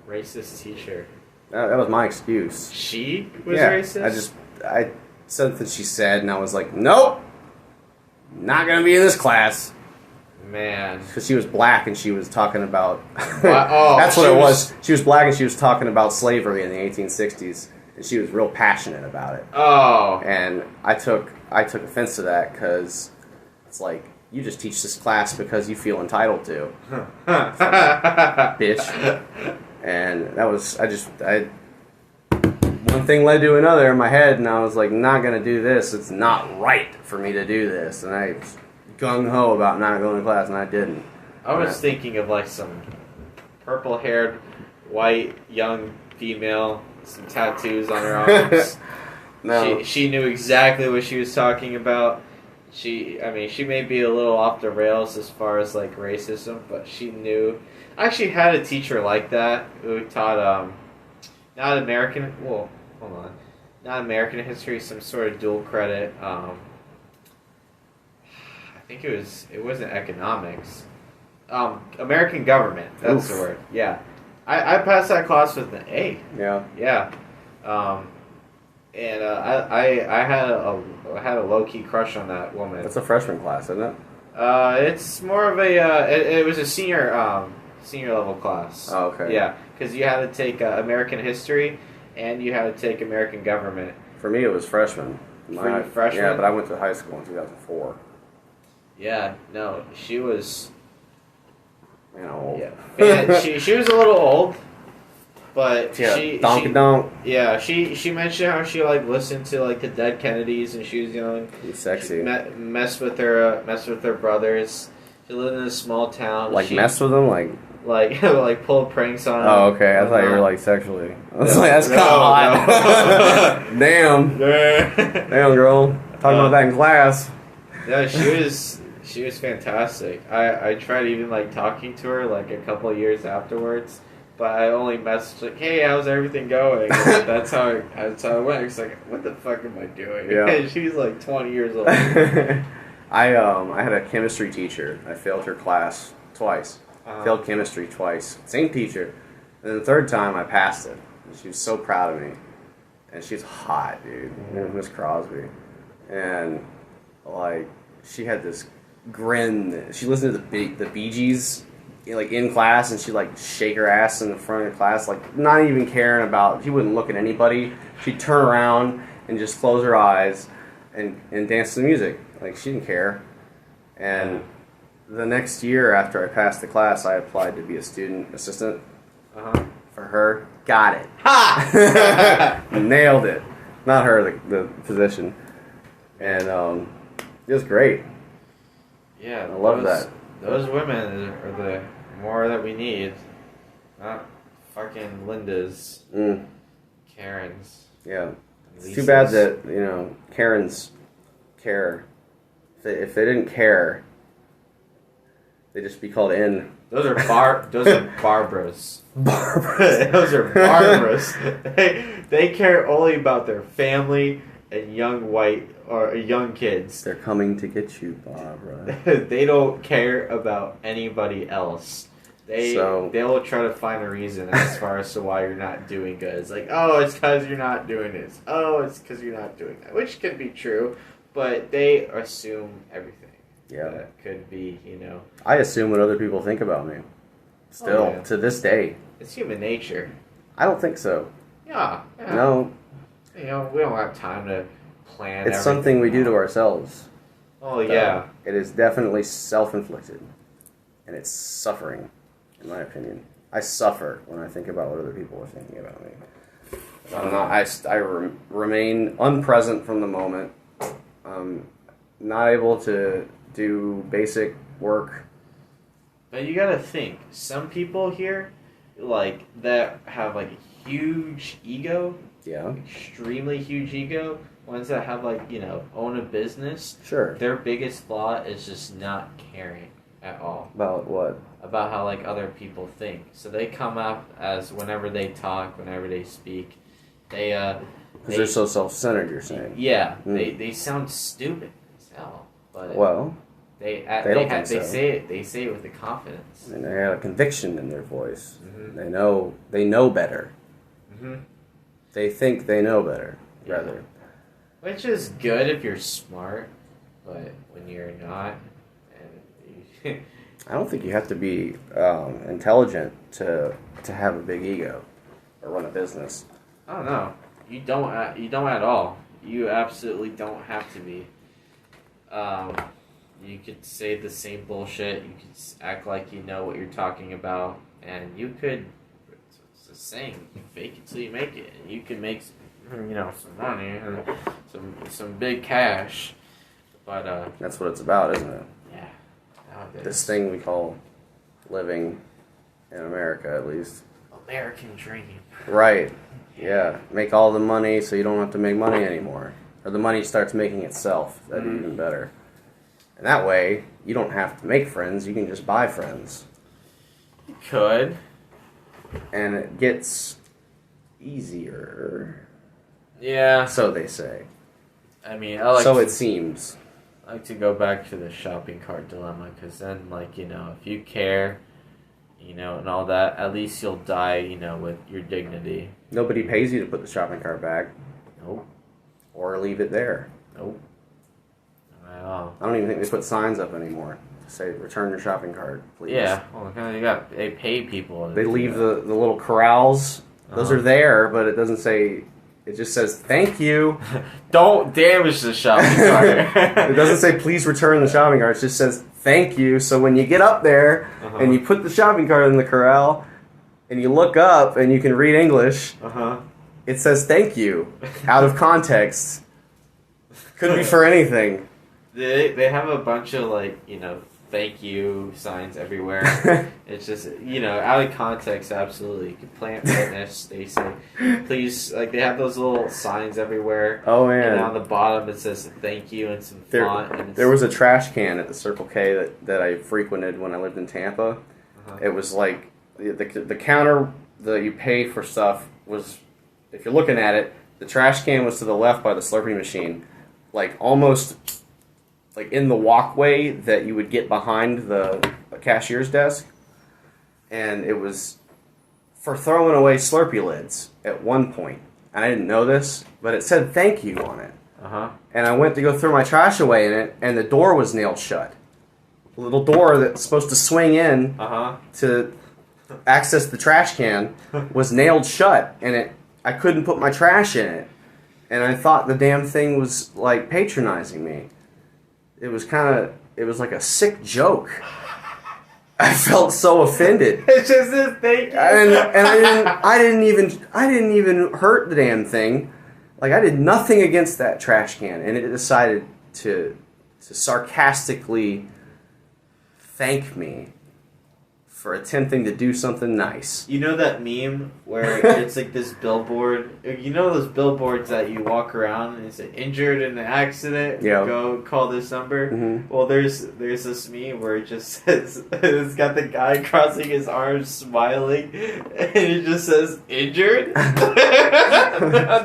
Racist teacher. That was my excuse. She was Yeah, racist? I said something she said, and I was like, nope, not going to be in this class. Man. Because she was black, and she was talking about... Oh, that's what it was. She was black, and she was talking about slavery in the 1860s, and she was real passionate about it. Oh. And I took offense to that, because it's like, you just teach this class because you feel entitled to. Bitch. And that was, one thing led to another in my head, and I was like, not going to do this. It's not right for me to do this. And I was gung-ho about not going to class, and I didn't. I was thinking of like some purple-haired, white, young female, some tattoos on her arms. No. She knew exactly what she was talking about. She may be a little off the rails as far as like racism, but she knew. I actually had a teacher like that who taught not American history, some sort of dual credit. I think it wasn't economics. American government. That's the word. Yeah, I passed that class with an A. Yeah. Yeah. And I had a low key crush on that woman. That's a freshman class, isn't it? It's more of a it was a senior level class. Oh, okay. Yeah, because you had to take American history and you had to take American government. For me, it was freshman. For you, freshman? Yeah, but I went to high school in 2004. Yeah, no, she was. You know. Yeah, she was a little old, but yeah, donk. Yeah, she mentioned how she like listened to like the Dead Kennedys and she was young. Sexy. Mess with her brothers. She lived in a small town. Like mess with them, like like pull pranks on them. Oh, okay. I thought you were like sexually. I was like, that's kind of hot. No. Damn, girl. Talking about that in class. Yeah, she was fantastic. I tried even like talking to her like a couple of years afterwards, but I only messaged like, "Hey, how's everything going?" And that's how it went. It's like, what the fuck am I doing? Yeah. She's like 20 years old. I had a chemistry teacher. I failed her class twice. Failed chemistry twice. Same teacher. And then the third time I passed it. And she was so proud of me. And she's hot, dude. Miss Crosby. And like she had this grin. She listened to the Bee Gees like in class, and she'd like shake her ass in the front of the class, like not even caring about. She wouldn't look at anybody. She'd turn around and just close her eyes and dance to the music. Like she didn't care. And the next year after I passed the class, I applied to be a student assistant for her. Got it. Ha! Nailed it. Not her, the position. And it was great. Yeah, I love that. Those women are the more that we need. Not fucking Lindas. Karens. Yeah. It's too bad that, you know, Karens care. If they didn't care, they'd just be called in. Those are Barbaras. Barbaras. Those are Barbaras. They care only about their family and young kids. They're coming to get you, Barbara. They don't care about anybody else. They'll try to find a reason as far as to why you're not doing good. It's like, oh, it's because you're not doing this. Oh, it's because you're not doing that, which can be true, but they assume everything. Yeah, that could be, you know. I assume what other people think about me. Still, to this day. It's human nature. I don't think so. Yeah. No. You know, we don't have time to plan. It's something we do to ourselves. Oh, yeah. It is definitely self-inflicted. And it's suffering, in my opinion. I suffer when I think about what other people are thinking about me. I remain unpresent from the moment. Not able to do basic work. But you gotta think, some people here, like, that have, like, a huge ego. Yeah. Extremely huge ego. Ones that have, like, you know, own a business. Sure. Their biggest flaw is just not caring at all. About what? About how, like, other people think. So they come up as, whenever they talk, whenever they speak, because they're so self-centered, you're saying. Yeah. They sound stupid as hell. But well, they say it with the confidence. And they have a conviction in their voice. Mm-hmm. They know better. Mm-hmm. They think they know better, rather. Which is good if you're smart, but when you're not, I don't think you have to be intelligent to have a big ego or run a business. I don't know. You don't at all. You absolutely don't have to be. You could say the same bullshit. You could act like you know what you're talking about, and you could. It's a saying. You fake it till you make it, and you can make, you know, some money and some big cash. But that's what it's about, isn't it? Yeah. Nowadays. This thing we call living in America, at least. American dream. Right. Yeah. Make all the money so you don't have to make money anymore. Or the money starts making itself. That'd be even better. And that way, you don't have to make friends. You can just buy friends. You could. And it gets easier. Yeah. So they say. I mean, so it seems. I like to go back to the shopping cart dilemma, because then, like, you know, if you care, you know, and all that, at least you'll die, you know, with your dignity. Nobody pays you to put the shopping cart back. Nope. Or leave it there. Nope. Not at all. I don't even think they put signs up anymore to say, return your shopping cart, please. Yeah, well, they pay people. They leave the little corrals. Those are there, but it doesn't say, it just says, thank you. Don't damage the shopping cart. It doesn't say, please return the shopping cart. It just says, thank you. So when you get up there and you put the shopping cart in the corral and you look up and you can read English, it says, thank you, out of context. Could be for anything. They have a bunch of, like, you know, thank you signs everywhere. It's just, you know, out of context, absolutely. You can plant fitness, they say, please, like, they have those little signs everywhere. Oh, man. And on the bottom it says thank you and some font. And there was a trash can at the Circle K that I frequented when I lived in Tampa. It was like, the counter that you pay for stuff was, if you're looking at it, the trash can was to the left by the Slurpee machine. Like, almost like in the walkway that you would get behind the cashier's desk. And it was for throwing away Slurpee lids at one point. And I didn't know this, but it said thank you on it. And I went to go throw my trash away in it, and the door was nailed shut. The little door that's supposed to swing in to access the trash can was nailed shut, and I couldn't put my trash in it. And I thought the damn thing was, like, patronizing me. It was like a sick joke. I felt so offended. It's just this thing. And I didn't even hurt the damn thing. Like, I did nothing against that trash can, and it decided to sarcastically thank me for attempting to do something nice. You know that meme where it's like this billboard? You know those billboards that you walk around and it's injured in an accident? Yeah. Go call this number. Mm-hmm. Well, there's this meme where it just says it's got the guy crossing his arms, smiling, and it just says injured.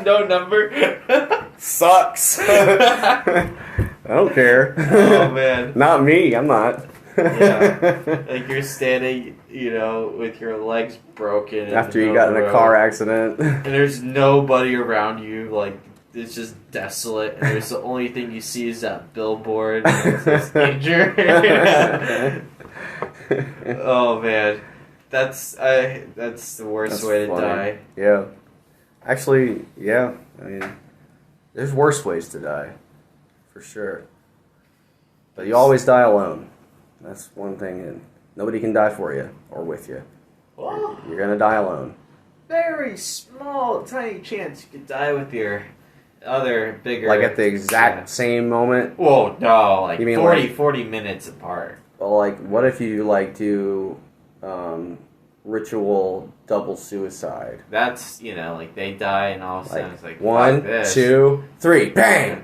No number. Sucks. I don't care. Oh man. Not me. I'm not. Yeah. Like you're standing, you know, with your legs broken After you got in a car accident. and there's nobody around you. Like it's just desolate, and there's the only thing you see is that billboard. And it says injured. Oh man, that's the worst way to funny. die. Yeah. Actually, yeah. I mean, there's worse ways to die, for sure. But you always die alone. That's one thing, and nobody can die for you or with you. Well, You're gonna die alone. very small, tiny chance you could die with your other bigger. Like at the exact same moment. Whoa, no, like You mean 40 minutes apart. Well, like, what if you do ritual double suicide? That's, you know, like they die and all of a sudden it's like, one, fuck this. 2, 3, bang!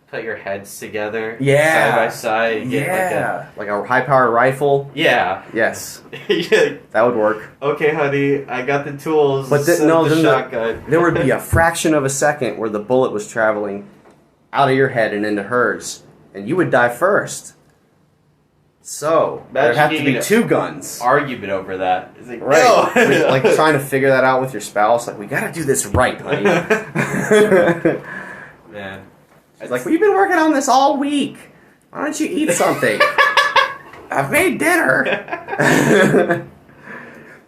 Put your heads together, Yeah. side by side, and get Yeah, like a high-powered rifle. yeah. Yes, Yeah. that would work. Okay, honey, I got the tools. But set no, the then shotgun. there would be a fraction of a second where the bullet was traveling out of your head and into hers, and you would die first. So there'd have to Imagine be getting 2 guns. argument over that. It's like, Right, no. like trying to figure that out with your spouse. Like, we gotta do this right, honey. Man. It's like, we've been working on this all week. Why don't you eat something? I've made dinner.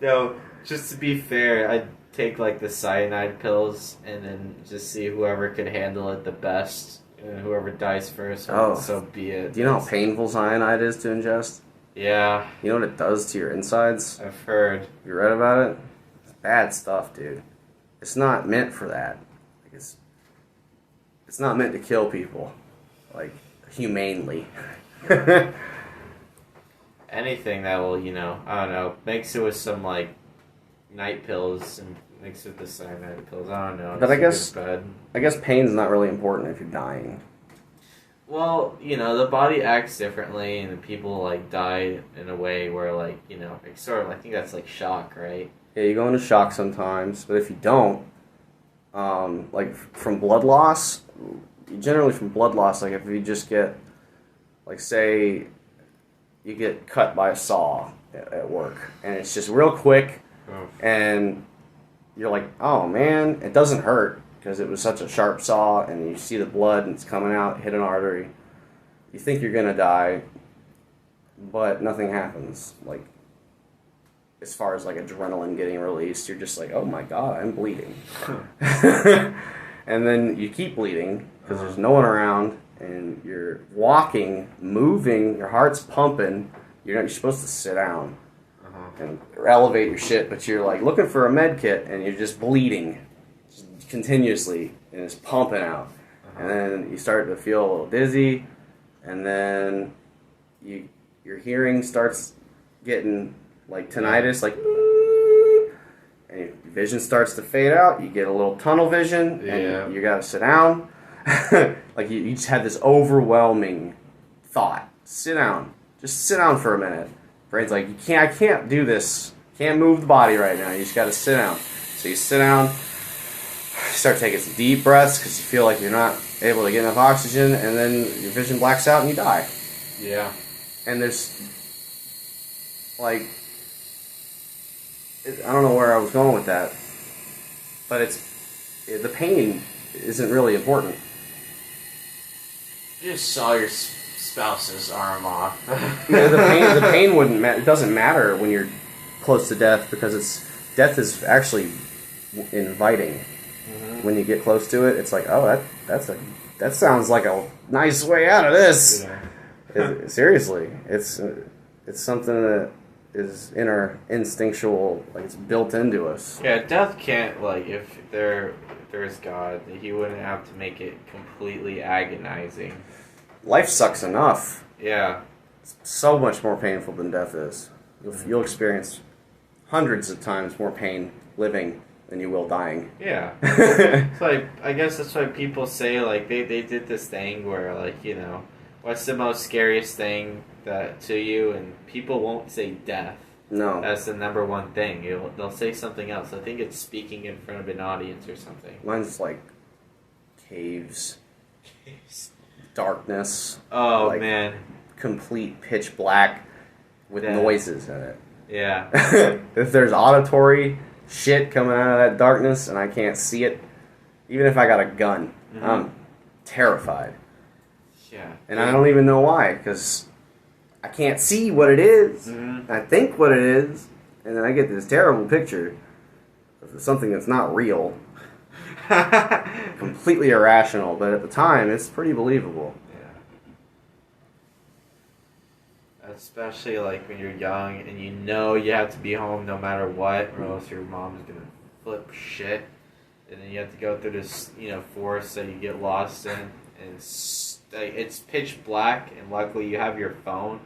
No, just to be fair, I'd take like the cyanide pills and then just see whoever could handle it the best. And whoever dies first, Oh. so be it. Do you know how painful cyanide is to ingest? Yeah, You know what it does to your insides? I've heard. You read about it? It's bad stuff, dude. It's not meant for that. Like, it's not meant to kill people, like, humanely. Anything that will, you know, I don't know, mix it with some like night pills and mix it with the cyanide pills. I don't know. But I It's guess- bad. I guess pain's not really important if you're dying. Well, you know, the body acts differently, and people like die in a way where, like, you know, like, sort of. I think that's like shock, right? Yeah, you go into shock sometimes, but if you don't, like from blood loss, generally from blood loss, like if you just get, like say, you get cut by a saw at work, and it's just real quick, and you're like, oh man, it doesn't hurt because it was such a sharp saw, and you see the blood and it's coming out, hit an artery. You think you're gonna die, but nothing happens. Like, as far as like adrenaline getting released, you're just like, oh my god, I'm bleeding. And then you keep bleeding because there's no one around, and you're walking, moving, your heart's pumping. You're supposed to sit down and elevate your shit, but you're like looking for a med kit, and you're just bleeding continuously, and it's pumping out. And then you start to feel a little dizzy, and then your hearing starts getting like tinnitus, like, and your vision starts to fade out. You get a little tunnel vision, and you gotta sit down. Like you just had this overwhelming thought. Sit down. Just sit down for a minute. Brain's like, I can't do this. Can't move the body right now. You just gotta sit down. So you sit down. You start taking some deep breaths because you feel like you're not able to get enough oxygen, and then your vision blacks out and you die. Yeah. And there's, like, I don't know where I was going with that, but the pain isn't really important. You just saw your spouse's arm off. Yeah, the pain wouldn't matter. It doesn't matter when you're close to death because death is actually inviting. When you get close to it, it's like, oh, that sounds like a nice way out of this. Yeah. Seriously, it's something that is instinctual, like it's built into us. Yeah, death can't, like, if there's God, he wouldn't have to make it completely agonizing. Life sucks enough. Yeah. It's so much more painful than death is. You'll experience hundreds of times more pain living than you will dying. Yeah. It's like, I guess that's why people say, like, they did this thing where, like, you know, what's the most scariest thing that to you? And people won't say death. No. That's the number one thing. They'll say something else. I think it's speaking in front of an audience or something. Mine's like caves, darkness. Oh, like, man. Complete pitch black with Yeah. noises in it. Yeah. If there's auditory shit coming out of that darkness and I can't see it, even if I got a gun, I'm terrified. Yeah. And I don't even know why, because I can't see what it is. Mhm. I think what it is, and then I get this terrible picture of something that's not real, completely irrational, but at the time, it's pretty believable. Yeah. Especially like when you're young and you know you have to be home no matter what, or else your mom's gonna flip shit, and then you have to go through this, you know, forest that you get lost in, and it's pitch black, and luckily you have your phone,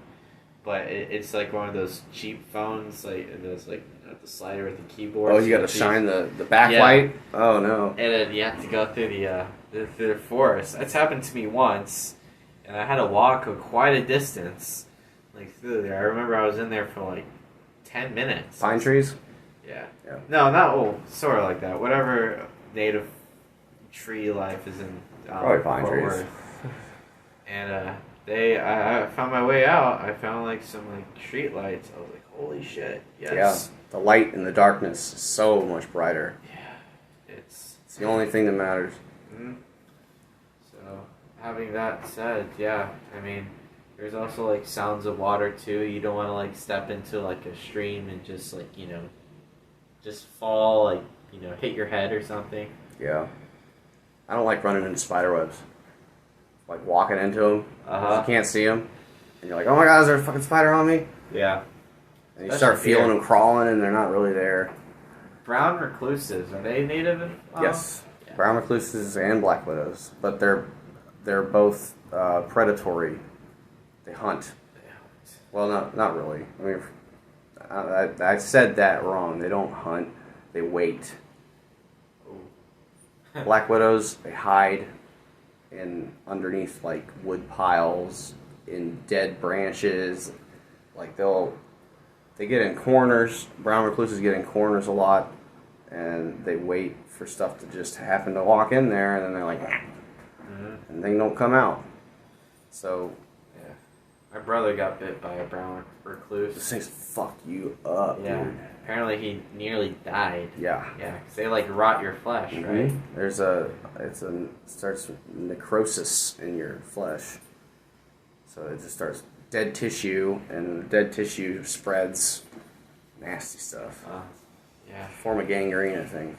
but it's like one of those cheap phones, like those like the slider with the keyboard. Oh, you got to shine the backlight? Yeah. Oh, no. And then you have to go through the forest. That's happened to me once, and I had to walk quite a distance, like through there. I remember I was in there for like 10 minutes. Pine trees? Yeah. Yeah. No, not sort of like that. Whatever native tree life is in. Probably pine Fort trees. Worth. And I found my way out. I found like some like street lights. I was like, holy shit! Yes. Yeah. The light in the darkness is so much brighter. Yeah. It's the only thing that matters. Mm-hmm. So, having that said, yeah, I mean, there's also like sounds of water too. You don't want to like step into like a stream and just like, you know, just fall, like, you know, hit your head or something. Yeah. I don't like running into spider webs. Like walking into them, you can't see them, and you're like, oh my god, is there a fucking spider on me? Yeah. And you start feeling them crawling, and they're not really there. Brown recluses, are they native? Yes. Yeah. Brown recluses and black widows, but they're both predatory. They hunt. Well, not really. I mean, I said that wrong. They don't hunt. They wait. Black widows, they hide in underneath like wood piles, in dead branches. Like they get in corners. Brown recluses get in corners a lot, and they wait for stuff to just happen to walk in there, and then they're like, and they don't come out. So, yeah, my brother got bit by a brown recluse. This thing's fuck you up, yeah. dude. Apparently he nearly died. Yeah. Yeah, because they like rot your flesh, right? There's starts with necrosis in your flesh. So it just starts dead tissue, and the dead tissue spreads nasty stuff. Yeah. Form of gangrene, I think.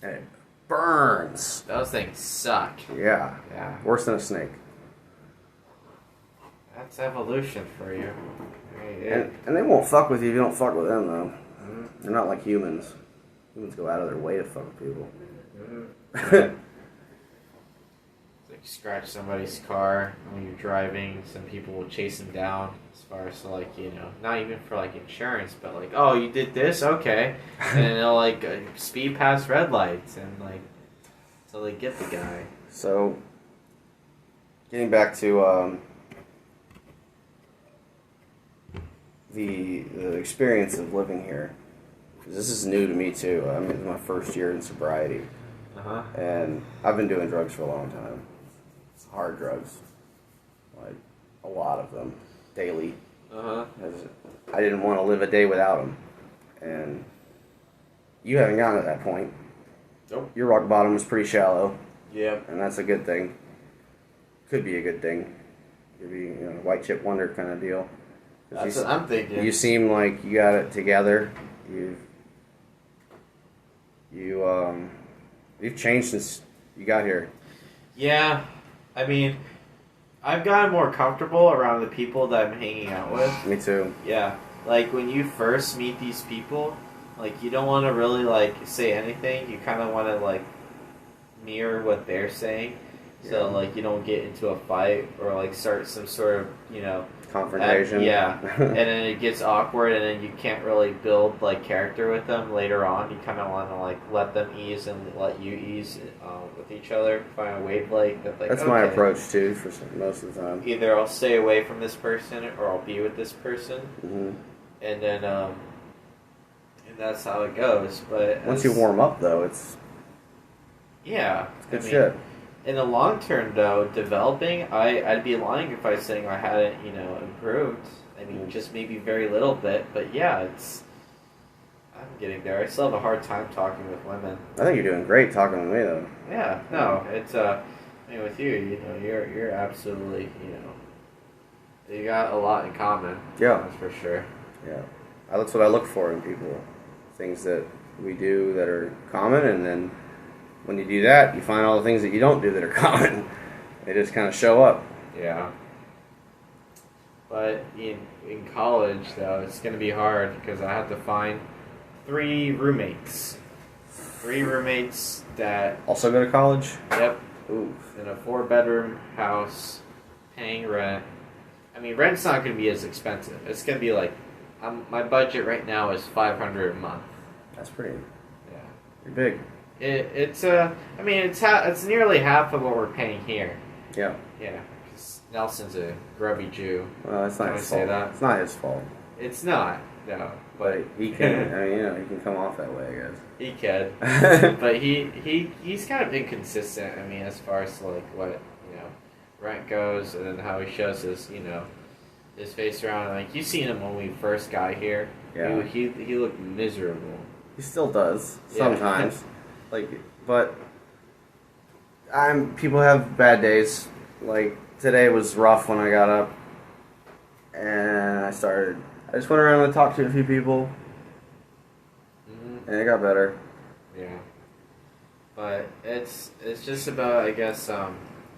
And it burns. Those things suck. Yeah. Yeah. Worse than a snake. That's evolution for you. I mean, And they won't fuck with you if you don't fuck with them, though. They're not like humans. Humans go out of their way to fuck with people. Like scratch somebody's car when you're driving. Some people will chase them down. As far as like, you know, not even for like insurance, but like, oh, you did this, okay, and then they'll like speed past red lights and like until they get the guy. So, getting back to the experience of living here. This is new to me too. I mean, it's my first year in sobriety, and I've been doing drugs for a long time. It's hard drugs, like a lot of them, daily. I didn't want to live a day without them, and you haven't gotten to that point. Nope. Your rock bottom was pretty shallow. Yep. And that's a good thing. Could be a good thing. Could be, you know, white chip wonder kind of deal. That's what I'm thinking. You seem like you got it together. You've changed since you got here. Yeah, I mean, I've gotten more comfortable around the people that I'm hanging out with. Me too. Yeah, like when you first meet these people, like you don't want to really like say anything. You kind of want to like mirror what they're saying, so like you don't get into a fight or like start some sort of, you know, confrontation. Yeah, and then it gets awkward, and then you can't really build like character with them later on. You kind of want to like let them ease and let you ease with each other, find a wavelength. That's my approach too for most of the time. Either I'll stay away from this person, or I'll be with this person, and then and that's how it goes. But once you warm up, though, it's good shit. In the long term, though, developing, I'd be lying if I was saying I hadn't, improved. I mean, just maybe very little bit, but yeah, I'm getting there. I still have a hard time talking with women. I think you're doing great talking with me, though. Yeah, no, it's I mean, with you, you're absolutely, you got a lot in common. Yeah, that's for sure. Yeah, that's what I look for in people. Things that we do that are common, and then when you do that, you find all the things that you don't do that are common. They just kind of show up. Yeah. But in college, though, it's going to be hard because I have to find 3 roommates. 3 roommates that... Also go to college? Yep. Oof. In a 4-bedroom house, paying rent. I mean, rent's not going to be as expensive. It's going to be like... my budget right now is $500 a month. That's pretty... Yeah. Pretty big. It's it's nearly half of what we're paying here. Yeah. Yeah, because Nelson's a grubby Jew. Well, it's not Can his I say fault. that? It's not his fault. It's not, no. But he can. I mean, he can come off that way, I guess. He can, but he's kind of inconsistent. I mean, as far as like what rent goes, and then how he shows his his face around. Like you seen him when we first got here. Yeah. He looked miserable. He still does sometimes. But people have bad days. Like today was rough when I got up, and I just went around and talked to a few people, and it got better. Yeah, but it's just about, I guess,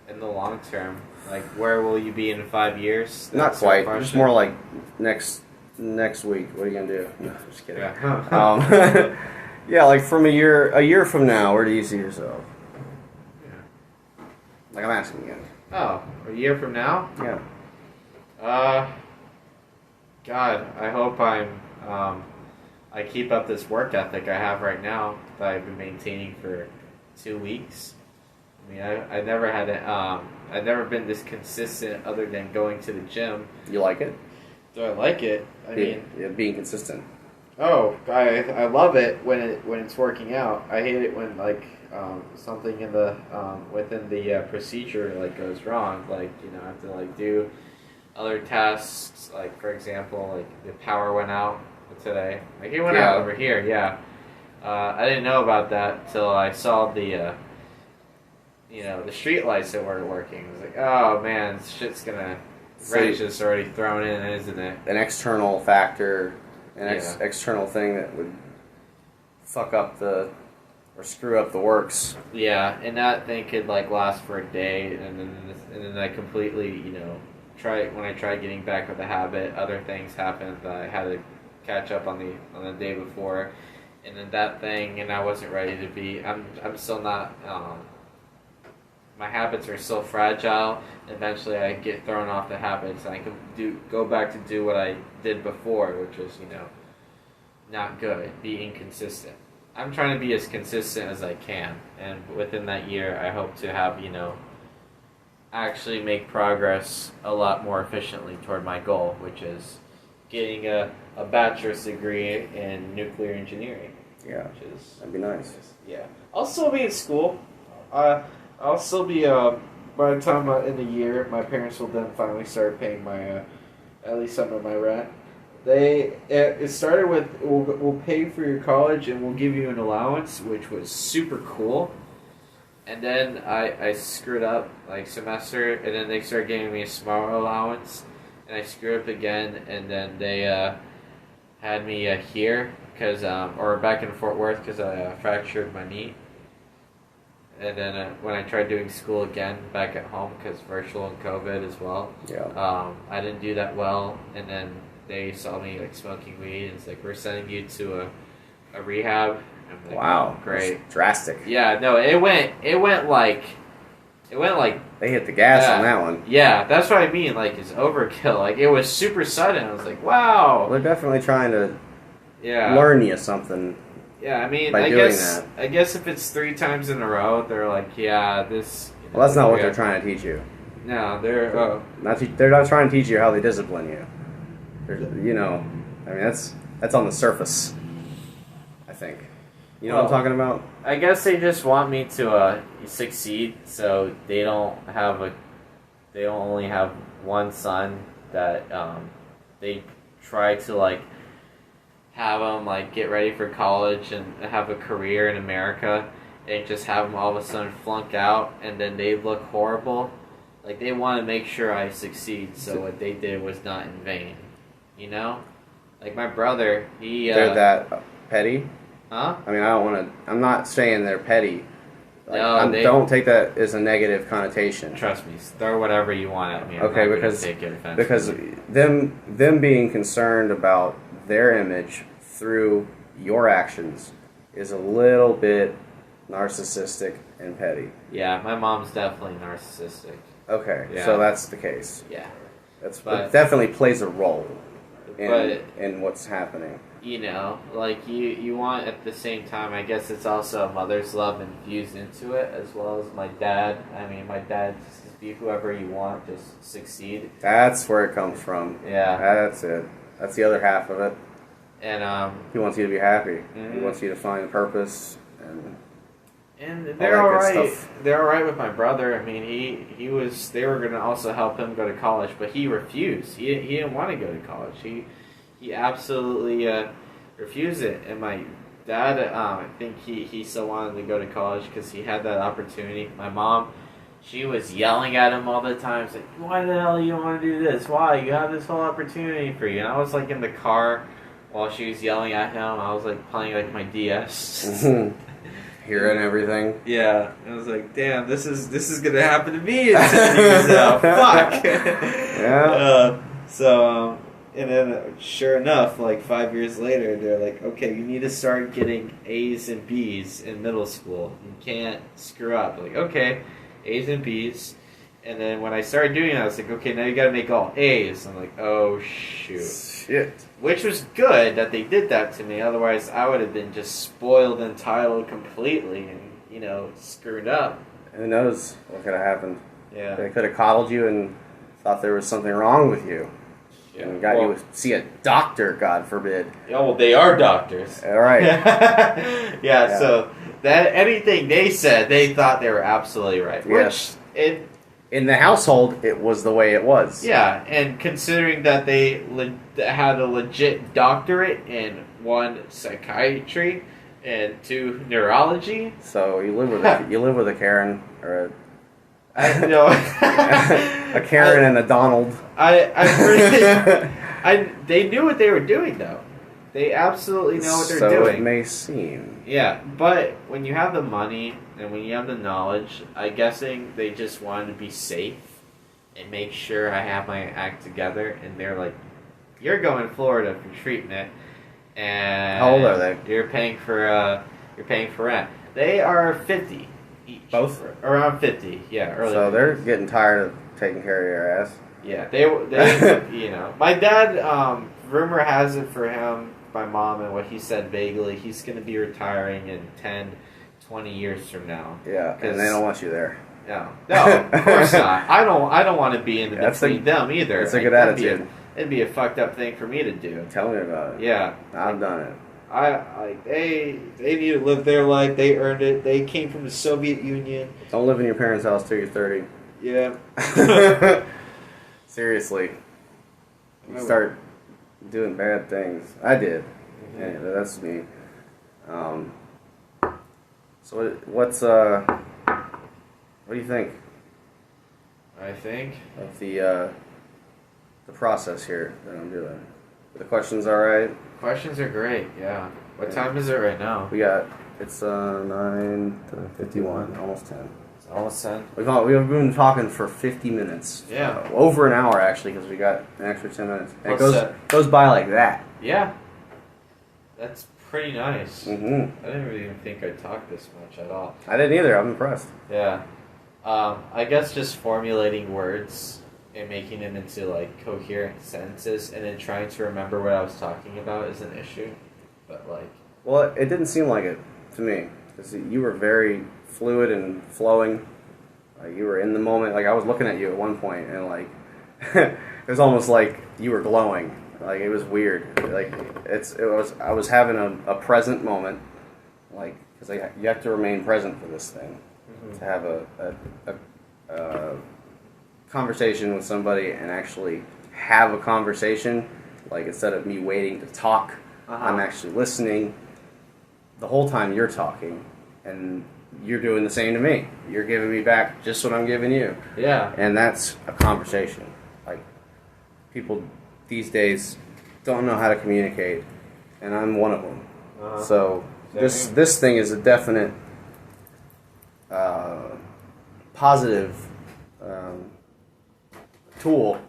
in the long term, like where will you be in 5 years? Not quite. Just more like next week. What are you gonna do? No, just kidding. Yeah. Yeah, like from a year from now, where do you see yourself? Yeah. Like I'm asking you. Oh, a year from now? Yeah. God, I hope I keep up this work ethic I have right now that I've been maintaining for 2 weeks. I mean, I've never been this consistent other than going to the gym. You like it? Do I like it? Being consistent. Oh, I love it when it's working out. I hate it when something in the within the procedure goes wrong. I have to do other tasks. Like for example, the power went out today. It went out over here. Yeah, I didn't know about that till I saw the the street lights that weren't working. I was like, oh man, this shit's gonna wrench is already thrown in, isn't it? An external factor. External thing that would fuck up or screw up the works. Yeah, and that thing could last for a day, and then I completely when I tried getting back with the habit, other things happened that I had to catch up on the day before, and then that thing, and I wasn't ready to be. I'm still not. My habits are so fragile. Eventually, I get thrown off the habits, and I can go back to do what I did before, which was not good. Be inconsistent. I'm trying to be as consistent as I can, and within that year, I hope to have actually make progress a lot more efficiently toward my goal, which is getting a bachelor's degree in nuclear engineering. Yeah, that'd be nice. Yeah, I'll still be in school. I'll still be, by the time in the year, my parents will then finally start paying my, at least some of my rent. It started with, we'll pay for your college and we'll give you an allowance, which was super cool. And then I screwed up, semester, and then they started giving me a smaller allowance, and I screwed up again, and then they, had me, here, or back in Fort Worth, because I fractured my knee. And then when I tried doing school again back at home, because virtual and COVID as well, I didn't do that well. And then they saw me smoking weed, and it's we're sending you to a rehab. I'm Wow, great, that's drastic. Yeah, no, it went It went like They hit the gas that. on that one. Yeah, that's what I mean. Like it's overkill. Like it was super sudden. I was like, wow. They're definitely trying to Yeah. learn you something. Yeah, I mean, by I doing guess that. I guess if it's 3 times in a row, they're like, yeah, this. Well, that's not what yeah. they're trying to teach you. No, they're. Oh, They're not trying to teach you how they discipline you. You know, I mean that's on the surface. I think. You know what I'm talking about? I guess they just want me to succeed, so they don't only have one son that they try to like have him like get ready for college and have a career in America, and just have him all of a sudden flunk out, and then they look horrible. Like they want to make sure I succeed, so what they did was not in vain. You know, like my brother, They're that petty. Huh? I mean, I'm not saying they're petty. Like, No, don't take that as a negative connotation. Trust me, throw whatever you want at me. I'm Okay, not gonna because take it offense. because them being concerned about their image through your actions is a little bit narcissistic and petty. Yeah, my mom's definitely narcissistic. Okay, Yeah. so that's the case. Yeah, It But- definitely plays a role but in what's happening. you know, like you want at the same time. I guess it's also a mother's love infused into it, as well as my dad. I mean, my dad just be whoever you want, just succeed. That's where it comes from. Yeah, That's it. That's the other half of it. and He wants you to be happy. He Mhm. wants you to find purpose and they're that all good right. stuff. They're all right with my brother. I mean, he was. They were gonna also help him go to college, but he refused. He didn't want to go to college. He absolutely refused it. And my dad, I think he still wanted to go to college because he had that opportunity. My mom, she was yelling at him all the time. She's like, why the hell you don't want to do this? Why? You have this whole opportunity for you. And I was like in the car while she was yelling at him. I was like playing like my DS. hearing everything. Yeah, I was like, damn, this is gonna happen to me in 10 years now. Fuck. Yeah. And then sure enough, like 5 years later, they're like, okay, you need to start getting A's and B's in middle school. You can't screw up. Like, okay, A's and B's. And then when I started doing that, I was like, okay, now you gotta make all A's. I'm like, oh shoot. Shit. Which was good that they did that to me. Otherwise, I would have been just spoiled and entitled completely and, you know, screwed up. Who knows what could have happened? Yeah. They could have coddled you and thought there was something wrong with you. And got you to see a doctor, God forbid. Yeah, well, they are doctors. All right. yeah, so that anything they said, they thought they were absolutely right. Yes. Which, In the household, it was the way it was. yeah, and considering that they had a legit doctorate in 1 psychiatry and 2 neurology. So you live with a Karen or I know. a Karen and a Donald. They knew what they were doing, though. They absolutely know what they're so doing. it may seem. Yeah, but when you have the money and when you have the knowledge, I'm guessing they just wanted to be safe and make sure I have my act together. And they're like, "You're going to Florida for treatment, and How old are they? You're paying for rent. They are 50 each. Both? Around 50. Yeah, early. So they're getting tired of taking care of your ass. Yeah, they you know, my dad. Rumor has it for him, my mom, and what he said vaguely, he's going to be retiring in 10, 20 years from now. Yeah, and they don't want you there. No, of course not. I don't want to be in between them either. That's a good that'd be attitude. It'd be a fucked up thing for me to do. Tell me about it. Yeah, I've done it. They need to live their life. They earned it. They came from the Soviet Union. Don't live in your parents' house till you're 30. Yeah. Seriously. You start doing bad things. I did. Mm-hmm. Anyway, that's me. So what do you think I think of the process here that I'm doing? Are the questions all right? questions are great. Yeah. What time is it right now? It's 9:51, almost 10. It's almost 10. We've been talking for 50 minutes. Yeah. Over an hour actually, because we got an extra 10 minutes. And it What's goes by like that. Yeah. That's pretty nice. Mm-hmm. I didn't really even think I talked this much at all. I didn't either. I'm impressed. Yeah. I guess just formulating words and making them into like coherent sentences, and then trying to remember what I was talking about is an issue. But like, Well, it didn't seem like it to me. 'Cause you were very fluid and flowing. You were in the moment. Like I was looking at you at one point, and like it was almost like you were glowing. Like it was weird. Like I was having a present moment. Like because you have to remain present for this thing to have a conversation with somebody and actually have a conversation. Like instead of me waiting to talk, I'm actually listening. The whole time you're talking, and you're doing the same to me. You're giving me back just what I'm giving you. yeah, And that's a conversation. Like, people these days don't know how to communicate, and I'm one of them. So, this thing is a definite positive tool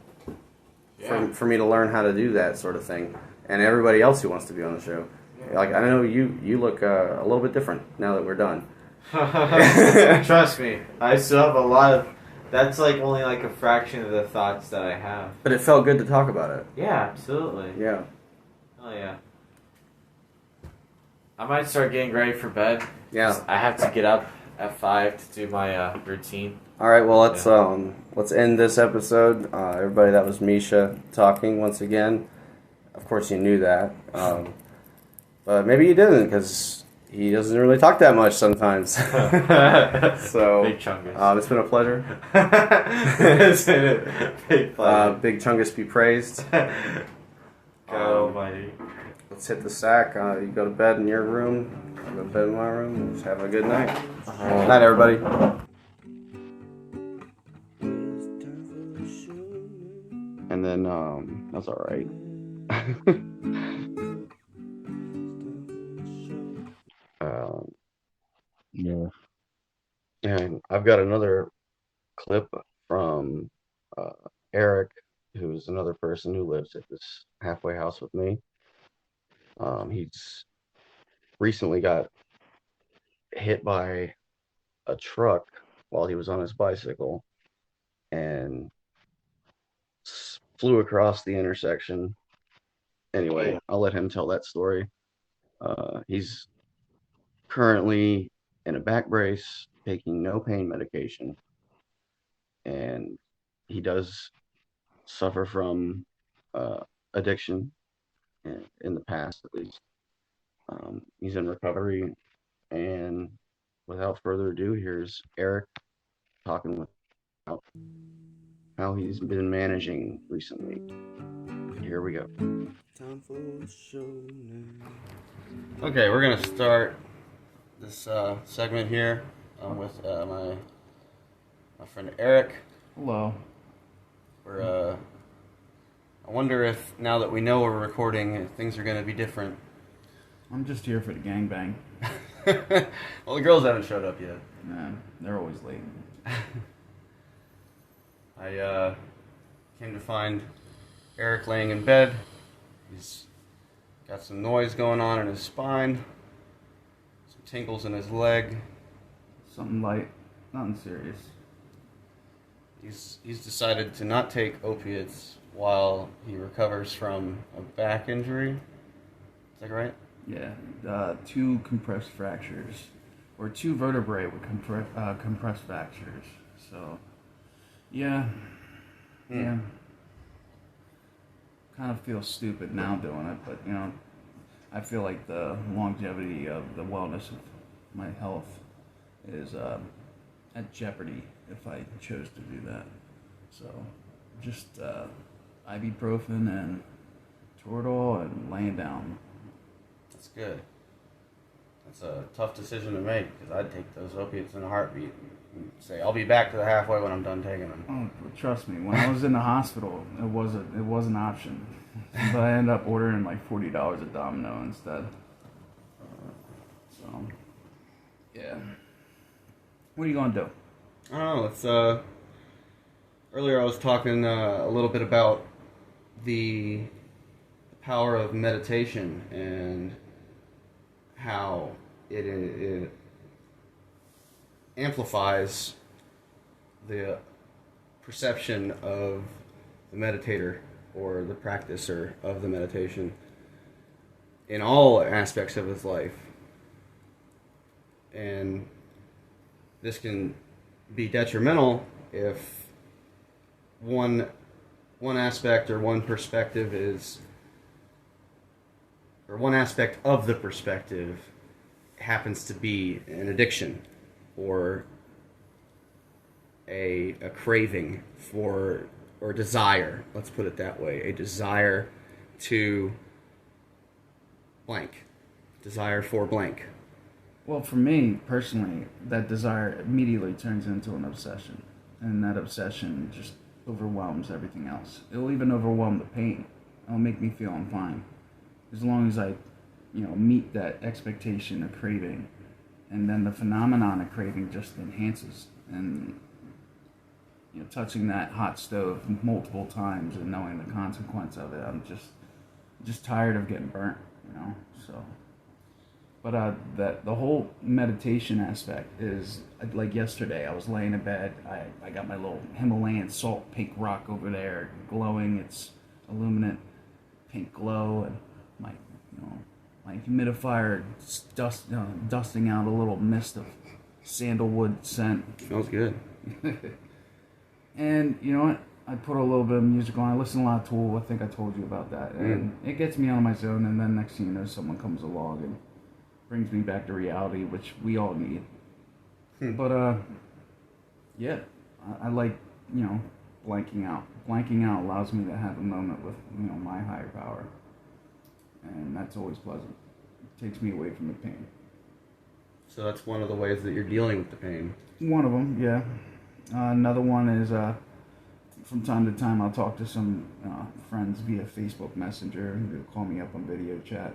for me to learn how to do that sort of thing. And everybody else who wants to be on the show. Like, I know you look a little bit different now that we're done. Trust me, I still have a lot of. That's like only like a fraction of the thoughts that I have. But it felt good to talk about it. Yeah, absolutely. Yeah. Oh yeah. I might start getting ready for bed. Yeah. I have to get up at 5 to do my routine. All right. Well, let's end this episode. Everybody, that was Misha talking once again. Of course, you knew that, but maybe you didn't because he doesn't really talk that much sometimes. So, Big Chungus. it's been a pleasure. It's been a big pleasure. Big Chungus be praised. God almighty. Let's hit the sack. You go to bed in your room. I go to bed in my room. Just have a good night. Good night, everybody. And then that's all right. Yeah. And I've got another clip from Eric, who's another person who lives at this halfway house with me. He's recently got hit by a truck while he was on his bicycle and flew across the intersection. Anyway, I'll let him tell that story. He's currently in a back brace, taking no pain medication, and he does suffer from addiction in the past, at least. He's in recovery, and without further ado, here's Eric talking about how he's been managing recently. Here we go. Okay, we're gonna start this segment here with my friend Eric. Hello. I wonder if now that we know we're recording, if things are gonna be different. I'm just here for the gangbang. Well, the girls haven't showed up yet. Nah, they're always late. I came to find Eric laying in bed. He's got some noise going on in his spine, some tingles in his leg. Something light, nothing serious. He's decided to not take opiates while he recovers from a back injury. Is that right? Yeah, 2 compressed fractures, or 2 vertebrae with compressed fractures. So, yeah. Kind of feel stupid now doing it, but I feel like the longevity of the wellness of my health is at jeopardy if I chose to do that. So, just ibuprofen and Toradol and laying down. That's good. That's a tough decision to make because I'd take those opiates in a heartbeat and say, I'll be back to the halfway when I'm done taking them. Oh, trust me, when I was in the hospital, it was an option. But I ended up ordering like $40 at Domino instead. So, yeah. What are you gonna do? I don't know. It's earlier I was talking a little bit about the power of meditation and how it amplifies the perception of the meditator or the practicer of the meditation in all aspects of his life. And this can be detrimental if one aspect or one perspective is, or one aspect of the perspective happens to be an addiction or a craving for, or desire, let's put it that way, a desire to blank, desire for blank. Well, for me personally, that desire immediately turns into an obsession, and that obsession just overwhelms everything else. It'll even overwhelm the pain. It'll make me feel I'm fine, as long as I, meet that expectation of craving, and then the phenomenon of craving just enhances. And touching that hot stove multiple times and knowing the consequence of it, I'm just tired of getting burnt. So. But that the whole meditation aspect is, like yesterday, I was laying in bed. I got my little Himalayan salt pink rock over there, glowing. It's illuminant pink glow, and my humidifier dusting out a little mist of sandalwood scent. Smells good. And you know what? I put a little bit of music on. I listen to a lot of Tool. I think I told you about that. And it gets me out of my zone. And then next thing you know, someone comes along and brings me back to reality, which we all need. But yeah, I like blanking out. Blanking out allows me to have a moment with my higher power, and that's always pleasant. It takes me away from the pain. So that's one of the ways that you're dealing with the pain. One of them, yeah. Another one is from time to time I'll talk to some friends via Facebook Messenger. They'll call me up on video chat.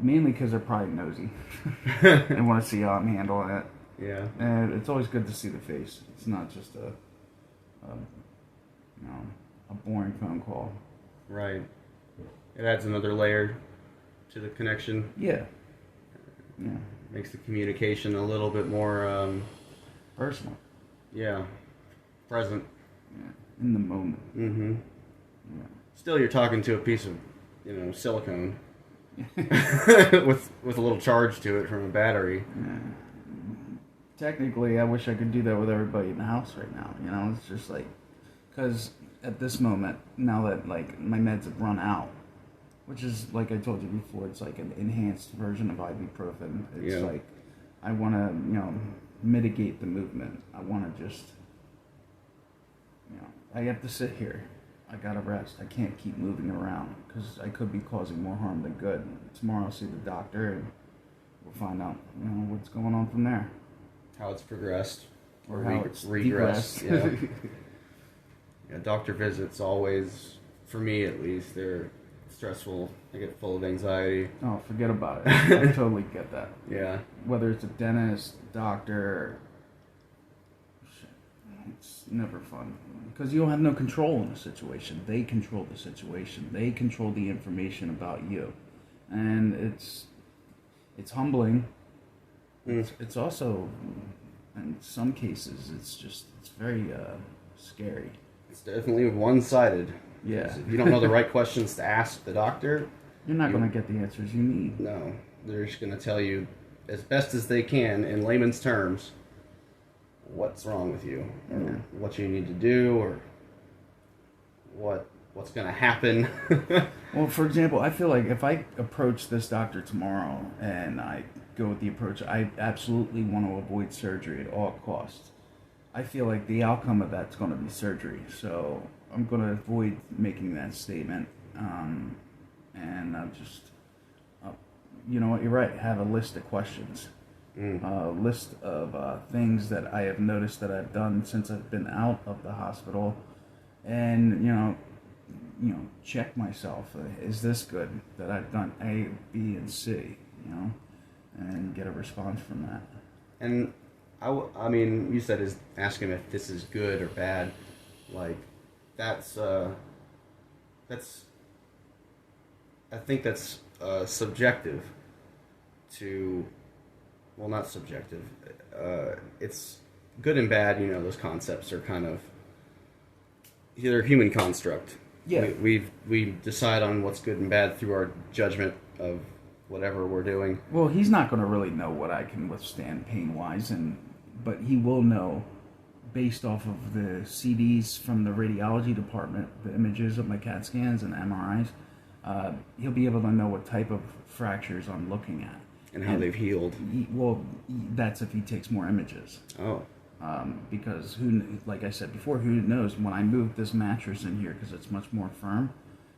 Mainly because they're probably nosy and want to see how I'm handling it. Yeah. And it's always good to see the face. It's not just a boring phone call. Right. It adds another layer to the connection. Yeah. Yeah. Makes the communication a little bit more Personal. Yeah. Present. Yeah. In the moment. Mm-hmm. Yeah. Still, you're talking to a piece of, silicone with a little charge to it from a battery. Yeah. Technically, I wish I could do that with everybody in the house right now. It's just like, because at this moment, now that like my meds have run out, which is like I told you before, it's like an enhanced version of ibuprofen. It's like I want to mitigate the movement. I want to just I have to sit here. I gotta rest. I can't keep moving around because I could be causing more harm than good. Tomorrow I'll see the doctor and we'll find out what's going on from there. How it's progressed. Or how it's regressed. degressed. Yeah, doctor visits always, for me at least, they're stressful. I get full of anxiety. Oh, forget about it. I totally get that. Yeah. Whether it's a dentist, doctor, it's never fun. Because you don't have no control in the situation. They control the situation. They control the information about you. And it's humbling. It's also, in some cases, it's very scary. It's definitely one-sided. Yeah. If you don't know the right questions to ask the doctor, you're not going to get the answers you need. No. They're just going to tell you, as best as they can, in layman's terms, what's wrong with you, or what you need to do, or what's going to happen. Well, for example, I feel like if I approach this doctor tomorrow and I go with the approach, I absolutely want to avoid surgery at all costs. I feel like the outcome of that's going to be surgery, so I'm going to avoid making that statement. And I'll just, you know what, you're right, have a list of questions. A list of things that I have noticed that I've done since I've been out of the hospital, and check myself. Is this good that I've done A, B, and C? And get a response from that. And I mean, you said ask him if this is good or bad. Like that's I think that's subjective to. Well, not subjective. It's good and bad, those concepts are kind of they're human construct. Yeah. We decide on what's good and bad through our judgment of whatever we're doing. Well, he's not going to really know what I can withstand pain-wise, but he will know based off of the CDs from the radiology department, the images of my CAT scans and MRIs. He'll be able to know what type of fractures I'm looking at. And how they've healed. That's if he takes more images. Oh. Because like I said before, who knows? When I moved this mattress in here because it's much more firm,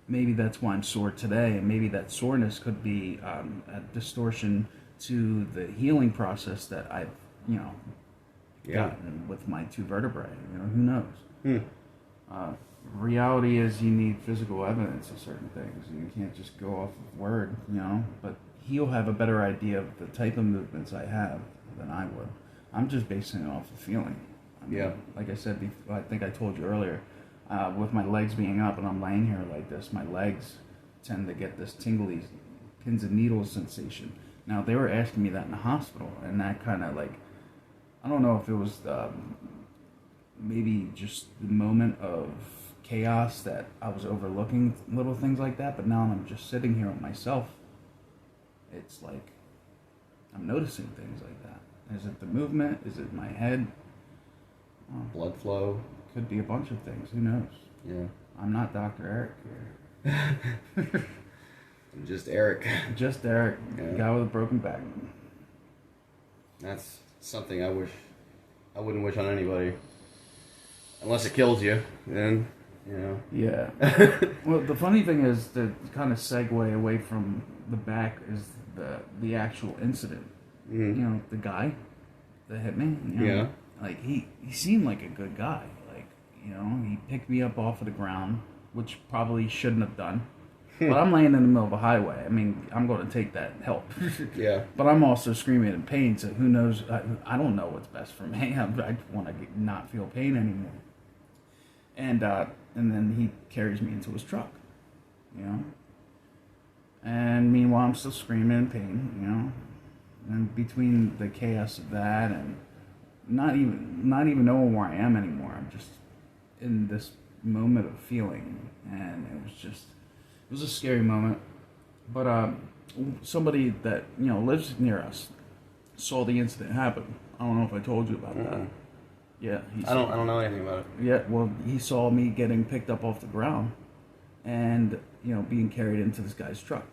maybe that's why I'm sore today, and maybe that soreness could be a distortion to the healing process that I've gotten with my 2 vertebrae. Who knows? Reality is you need physical evidence of certain things. You can't just go off of word, But he'll have a better idea of the type of movements I have than I would. I'm just basing it off of feeling. Like I said before, I think I told you earlier, with my legs being up and I'm laying here like this, my legs tend to get this tingly pins and needles sensation. Now, they were asking me that in the hospital, and that kind of I don't know if it was maybe just the moment of chaos that I was overlooking little things like that, but now I'm just sitting here with myself. It's like I'm noticing things like that. Is it the movement? Is it my head? Blood flow? Could be a bunch of things. Who knows? Yeah. I'm not Dr. Eric here. Just Eric. Just Eric. Yeah. Guy with a broken back. That's something I wouldn't wish on anybody. Unless it kills you, then, Yeah. Well, the funny thing is, to kind of segue away from the back, is the actual incident. Mm-hmm. The guy that hit me. Yeah. Like, he seemed like a good guy. Like, he picked me up off of the ground, which probably shouldn't have done. But I'm laying in the middle of a highway. I mean, I'm going to take that help. Yeah. But I'm also screaming in pain, so who knows? I don't know what's best for me. I want to not feel pain anymore. And then he carries me into his truck, And meanwhile, I'm still screaming in pain, And between the chaos of that and not even knowing where I am anymore, I'm just in this moment of feeling, and it was a scary moment. But somebody that lives near us saw the incident happen. I don't know if I told you about that. Yeah, I don't know anything about it. Yeah, well, he saw me getting picked up off the ground, and being carried into this guy's truck.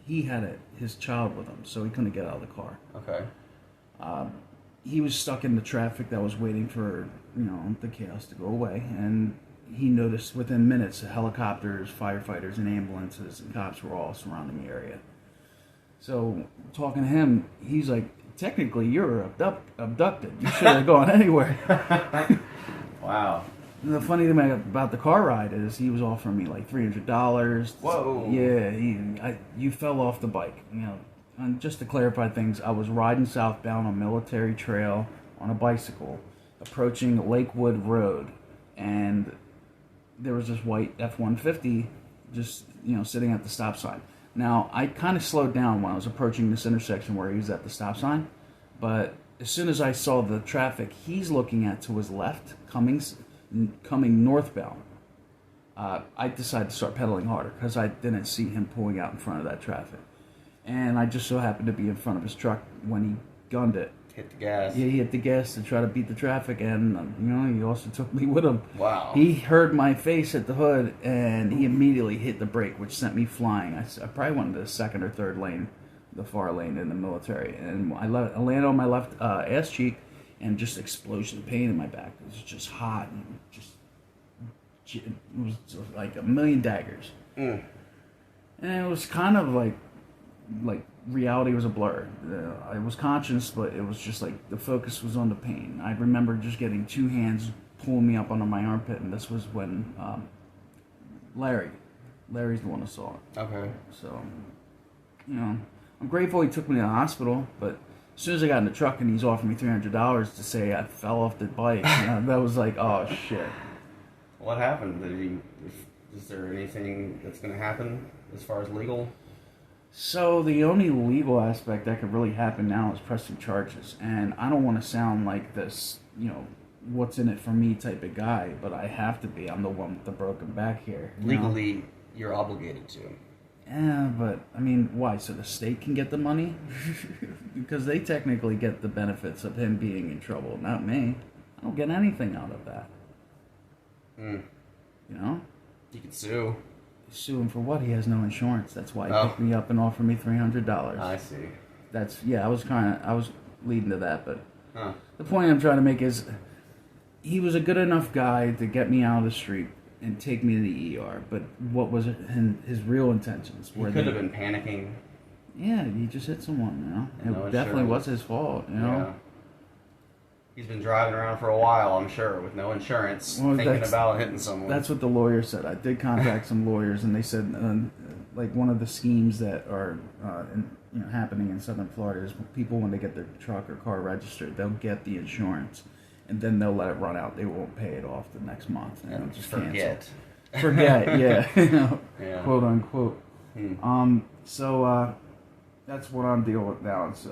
He had his child with him, so he couldn't get out of the car. Okay. He was stuck in the traffic that was waiting for the chaos to go away, and he noticed within minutes helicopters, firefighters, and ambulances and cops were all surrounding the area. So talking to him, he's like, technically you're abducted. You should have gone anywhere. Wow. And the funny thing about the car ride is he was offering me like $300. Whoa. Yeah, you fell off the bike. And just to clarify things, I was riding southbound on Military Trail on a bicycle, approaching Lakewood Road, and there was this white F-150 just sitting at the stop sign. Now, I kind of slowed down when I was approaching this intersection where he was at the stop sign, but as soon as I saw the traffic he's looking at to his left, coming northbound, I decided to start pedaling harder because I didn't see him pulling out in front of that traffic. And I just so happened to be in front of his truck when he gunned it. Hit the gas. Yeah, he hit the gas to try to beat the traffic, and he also took me with him. Wow. He heard my face hit the hood, and he immediately hit the brake, which sent me flying. I probably went into the second or third lane, the far lane in the Military, and I landed on my left ass cheek, and just explosion of pain in my back. It was just hot, and it was like a million daggers. And it was kind of like reality was a blur. I was conscious, but it was just like the focus was on the pain. I remember just getting 2 hands pulling me up under my armpit, and this was when Larry's the one who saw it. Okay. So, I'm grateful he took me to the hospital, but as soon as I got in the truck and he's offering me $300 to say I fell off the bike, that was like, oh shit. What happened? Is there anything that's going to happen as far as legal? So the only legal aspect that could really happen now is pressing charges, and I don't want to sound like this, what's in it for me type of guy, but I have to be. I'm the one with the broken back here. Legally, you're obligated to. Yeah, but I mean, why? So the state can get the money? Because they technically get the benefits of him being in trouble, not me. I don't get anything out of that. Mm. You know? You can sue. Sue him for what? He has no insurance. That's why he Oh. picked me up and offered me $300. I see. I was leading to that, but Huh. the point I'm trying to make is he was a good enough guy to get me out of the street and take me to the ER, but what was his real intentions? He could have been panicking. Yeah, he just hit someone, It No definitely insurance. was his fault, Yeah. He's been driving around for a while, I'm sure, with no insurance, Well, thinking about hitting someone. That's what the lawyer said. I did contact some lawyers, and they said like one of the schemes that are happening in Southern Florida is people, when they get their truck or car registered, they'll get the insurance, and then they'll let it run out. They won't pay it off the next month, and and it'll just forget. Forget, yeah, Yeah. quote unquote. Hmm. So that's what I'm dealing with now. It's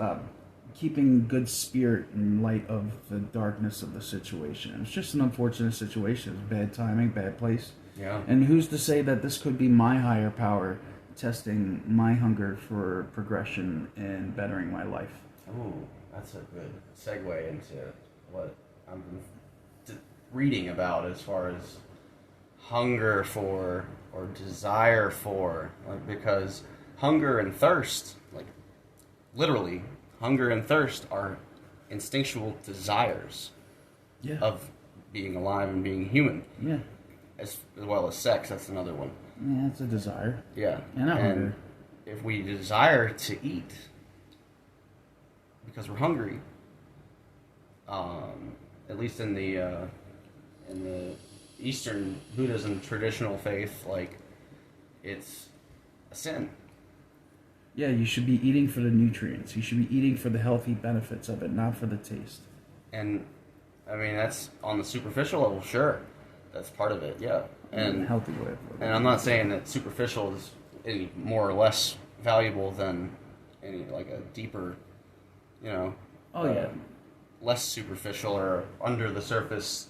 keeping good spirit in light of the darkness of the situation. It's just an unfortunate situation. It's bad timing, bad place. Yeah. And who's to say that this could be my higher power testing my hunger for progression and bettering my life? Ooh, that's a good segue into what I'm reading about as far as hunger for or desire for, like, because hunger and thirst, like literally, hunger and thirst are instinctual desires Yeah. of being alive and being human, Yeah. as well as sex. That's another one. Yeah, it's a desire. Yeah. And a hunger. If we desire to eat because we're hungry, at least in the Eastern Buddhism traditional faith, like, it's a sin. Yeah, you should be eating for the nutrients. You should be eating for the healthy benefits of it, not for the taste. And I mean, that's on the superficial level, sure, that's part of it, yeah. And healthy way. And I'm not saying that superficial is any more or less valuable than any, like, a deeper, Oh yeah. less superficial or under the surface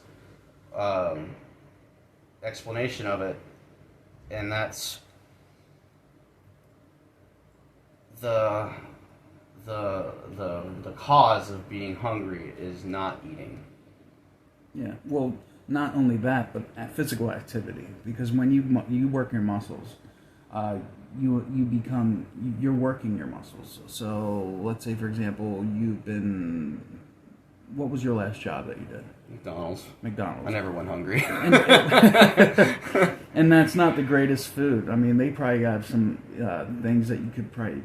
explanation of it, and that's the cause of being hungry is not eating. Yeah. Well, not only that, but physical activity. Because when you work your muscles, you're working your muscles. So let's say, for example, what was your last job that you did? McDonald's. I never went hungry. And that's not the greatest food. I mean, they probably have some things that you could probably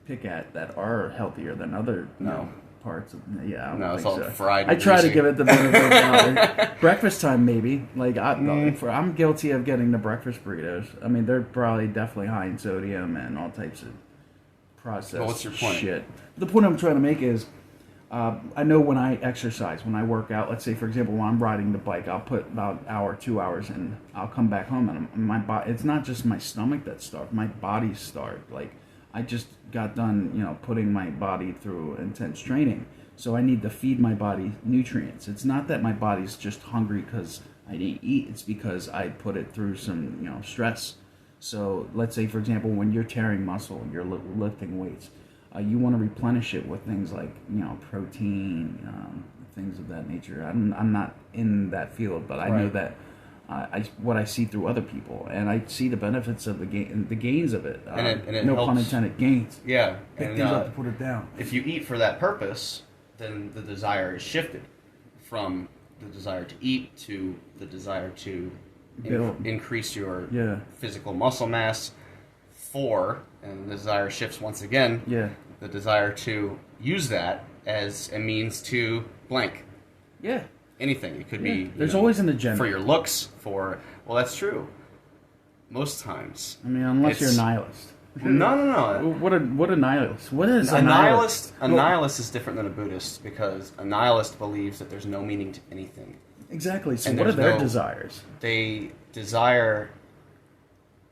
pick at that are healthier than other parts of. Yeah, I don't No, think it's all so. fried. I try to greasy. give it the benefit of the doubt. Breakfast time, maybe. Like I'm guilty of getting the breakfast burritos. I mean, they're probably definitely high in sodium and all types of processed But what's your point? shit. The point I'm trying to make is, I know when I exercise, when I work out, let's say, for example, when I'm riding the bike, I'll put about an hour, 2 hours in. I'll come back home and my body, it's not just my stomach that's starved, my body's starved. Like, I just got done, putting my body through intense training. So I need to feed my body nutrients. It's not that my body's just hungry because I didn't eat. It's because I put it through some, stress. So let's say, for example, when you're tearing muscle and you're lifting weights, you want to replenish it with things like, protein, things of that nature. I'm not in that field, but I know that what I see through other people, and I see the benefits of the gains of it. And it no helps. pun intended, gains. Yeah. Pick And things up to put it down. if you eat for that purpose, then the desire is shifted from the desire to eat to the desire to Build. increase your Yeah. physical muscle mass and the desire shifts once again. Yeah. The desire to use that as a means to blank. Yeah. Anything. It could be. There's always an agenda. For your looks, well, that's true. Most times. I mean, unless you're a nihilist. No. What a nihilist? What is A a nihilist? A Well, nihilist is different than a Buddhist because a nihilist believes that there's no meaning to anything. Exactly. So And what are there's their no- desires? They desire.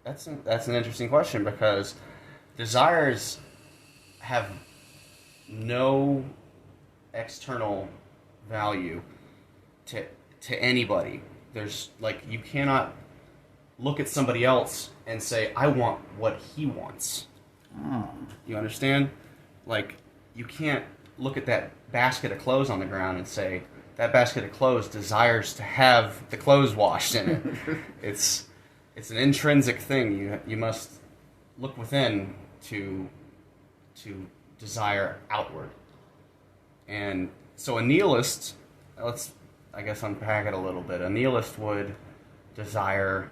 That's an interesting question because desires have no external value to anybody. There's like you cannot look at somebody else and say I want what he wants. Oh. You understand? Like you can't look at that basket of clothes on the ground and say that basket of clothes desires to have the clothes washed in it. It's an intrinsic thing. You must look within to desire outward. And so a nihilist, let's I guess unpack it a little bit. A nihilist would desire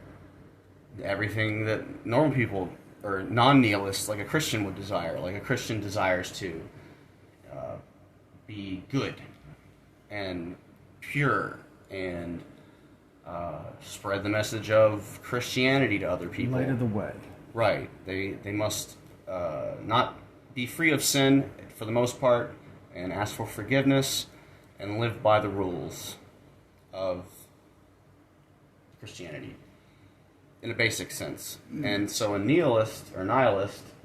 everything that normal people or non-nihilists like a Christian would desire. Like a Christian desires to be good and pure and spread the message of Christianity to other people. Light of the way. Right. They must not be free of sin for the most part and ask for forgiveness and live by the rules of Christianity in a basic sense. And so a nihilist,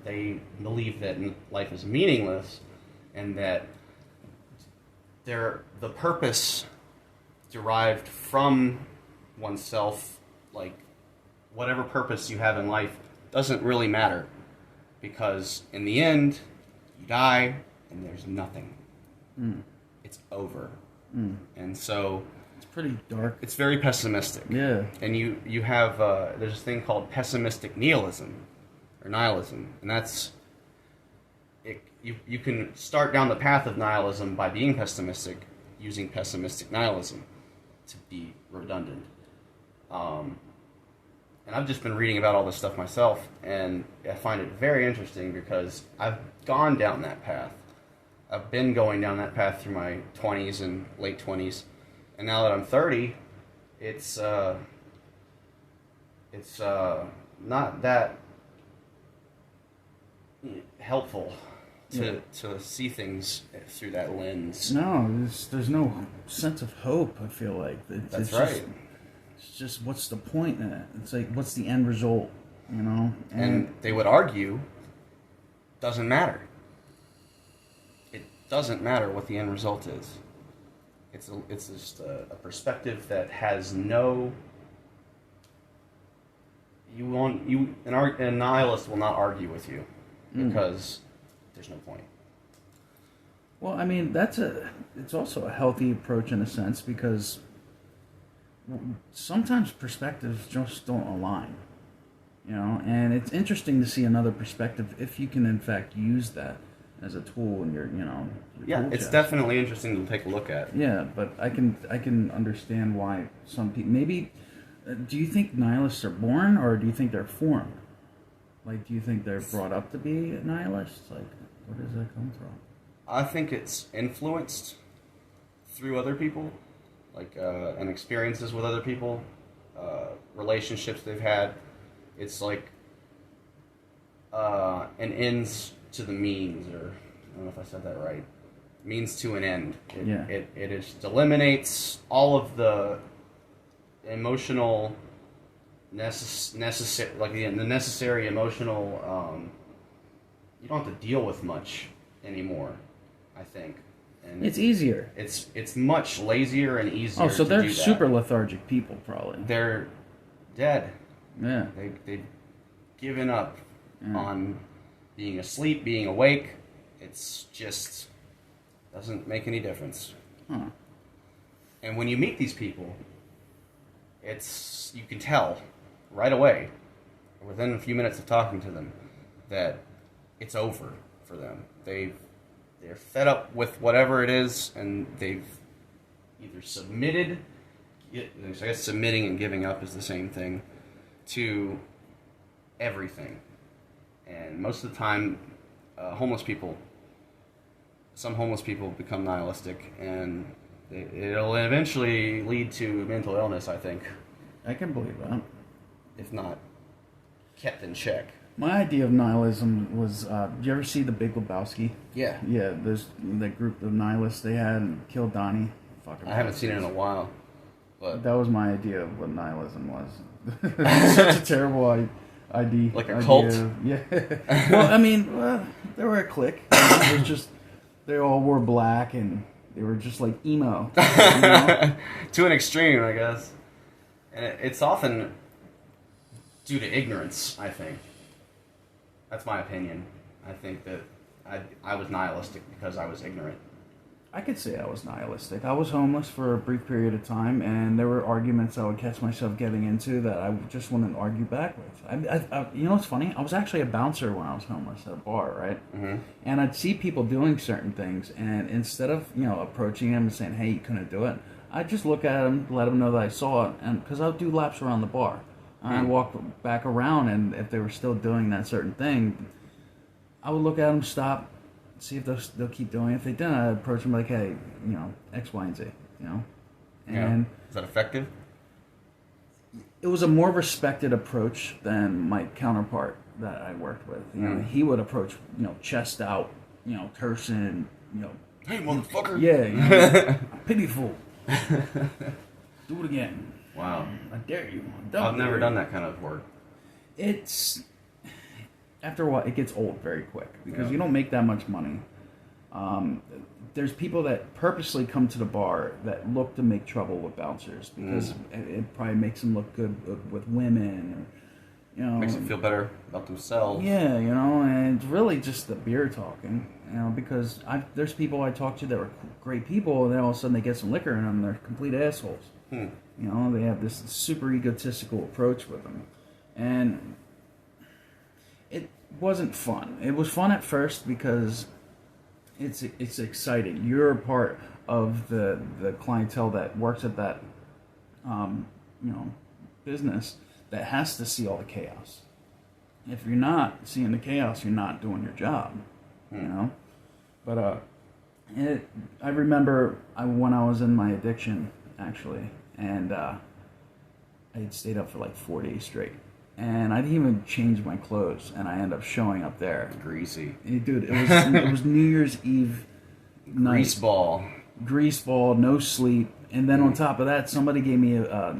they believe that life is meaningless and that the purpose derived from oneself, like whatever purpose you have in life, doesn't really matter because in the end, you die and there's nothing. It's over. And so It's pretty dark. it's very pessimistic. Yeah. And you have there's this thing called pessimistic nihilism or nihilism, and that's it. You can start down the path of nihilism by being pessimistic, using pessimistic nihilism to be redundant. And I've just been reading about all this stuff myself, and I find it very interesting because I've gone down that path. I've been going down that path through my 20s and late 20s, and now that I'm 30, it's not that helpful to see things through that lens. No, there's no sense of hope, I feel like. That's it's right. It's just, what's the point in it? It's like, what's the end result, you know? And they would argue, doesn't matter. It doesn't matter what the end result is. It's just a perspective that has no. A nihilist will not argue with you because there's no point. Well, I mean, it's also a healthy approach in a sense because sometimes perspectives just don't align, you know, and it's interesting to see another perspective if you can in fact use that as a tool in your tool It's chest. definitely interesting to take a look at. Yeah, but I can understand why some people maybe. Do you think nihilists are born, or do you think they're formed? Like, do you think they're brought up to be nihilists? Like, where does that come from? I think it's influenced through other people, like and experiences with other people, relationships they've had. It's like an ends to the means, or I don't know if I said that right. Means to an end. It just eliminates all of the emotional necessary, like the necessary emotional. You don't have to deal with much anymore, I think. And It's easier. It's much lazier and easier. Oh, so to they're do that. super lethargic people, probably. They're dead. Yeah. They've given up on being asleep, being awake. It's just doesn't make any difference. Huh. And when you meet these people, you can tell right away, within a few minutes of talking to them, that it's over for them. They're fed up with whatever it is, and they've either submitted. I guess submitting and giving up is the same thing to everything. And most of the time, some homeless people become nihilistic, and it'll eventually lead to mental illness, I think, I can believe that. if not kept in check. My idea of nihilism was, did you ever see The Big Lebowski? Yeah. Yeah, there's that group of nihilists they had and killed Donnie. Fucking I haven't seen it in a while, but That was my idea of what nihilism was. Such a terrible idea. Like a cult? Yeah. Well, I mean, they were a clique. It was just, they all wore black and They were just like emo. You know? To an extreme, I guess. And it's often due to ignorance, I think. That's my opinion. I think that I was nihilistic because I was ignorant. I could say I was nihilistic. I was homeless for a brief period of time, and there were arguments I would catch myself getting into that I just wouldn't argue back with. You know what's funny? I was actually a bouncer when I was homeless at a bar, right? Mm-hmm. And I'd see people doing certain things, and instead of approaching them and saying, "Hey, you couldn't do it," I'd just look at them, let them know that I saw it, and because I would do laps around the bar. I'd walk back around, and if they were still doing that certain thing, I would look at them, stop, see if they'll keep doing it. If they didn't, I'd approach them like, hey, X, Y, and Z, And is that effective? it was a more respected approach than my counterpart that I worked with. He would approach, chest out, cursing, Hey, motherfucker! Yeah, pitiful. Do it again. Wow. I dare you. I've never done that kind of work. It's after a while it gets old very quick because you don't make that much money. There's people that purposely come to the bar that look to make trouble with bouncers because it probably makes them look good with women, or Makes them feel better about themselves. Yeah, and it's really just the beer talking. Because there's people I talk to that were great people, and then all of a sudden they get some liquor in them, they're complete assholes. They have this super egotistical approach with them, and it wasn't fun. It was fun at first because it's exciting. You're a part of the clientele that works at that business that has to see all the chaos. If you're not seeing the chaos, you're not doing your job. But I remember when I was in my addiction, actually, and I had stayed up for like 4 days straight, and I didn't even change my clothes, and I ended up showing up there. Greasy. Dude, it was New Year's Eve night. Grease ball, no sleep, and then on top of that, somebody gave me a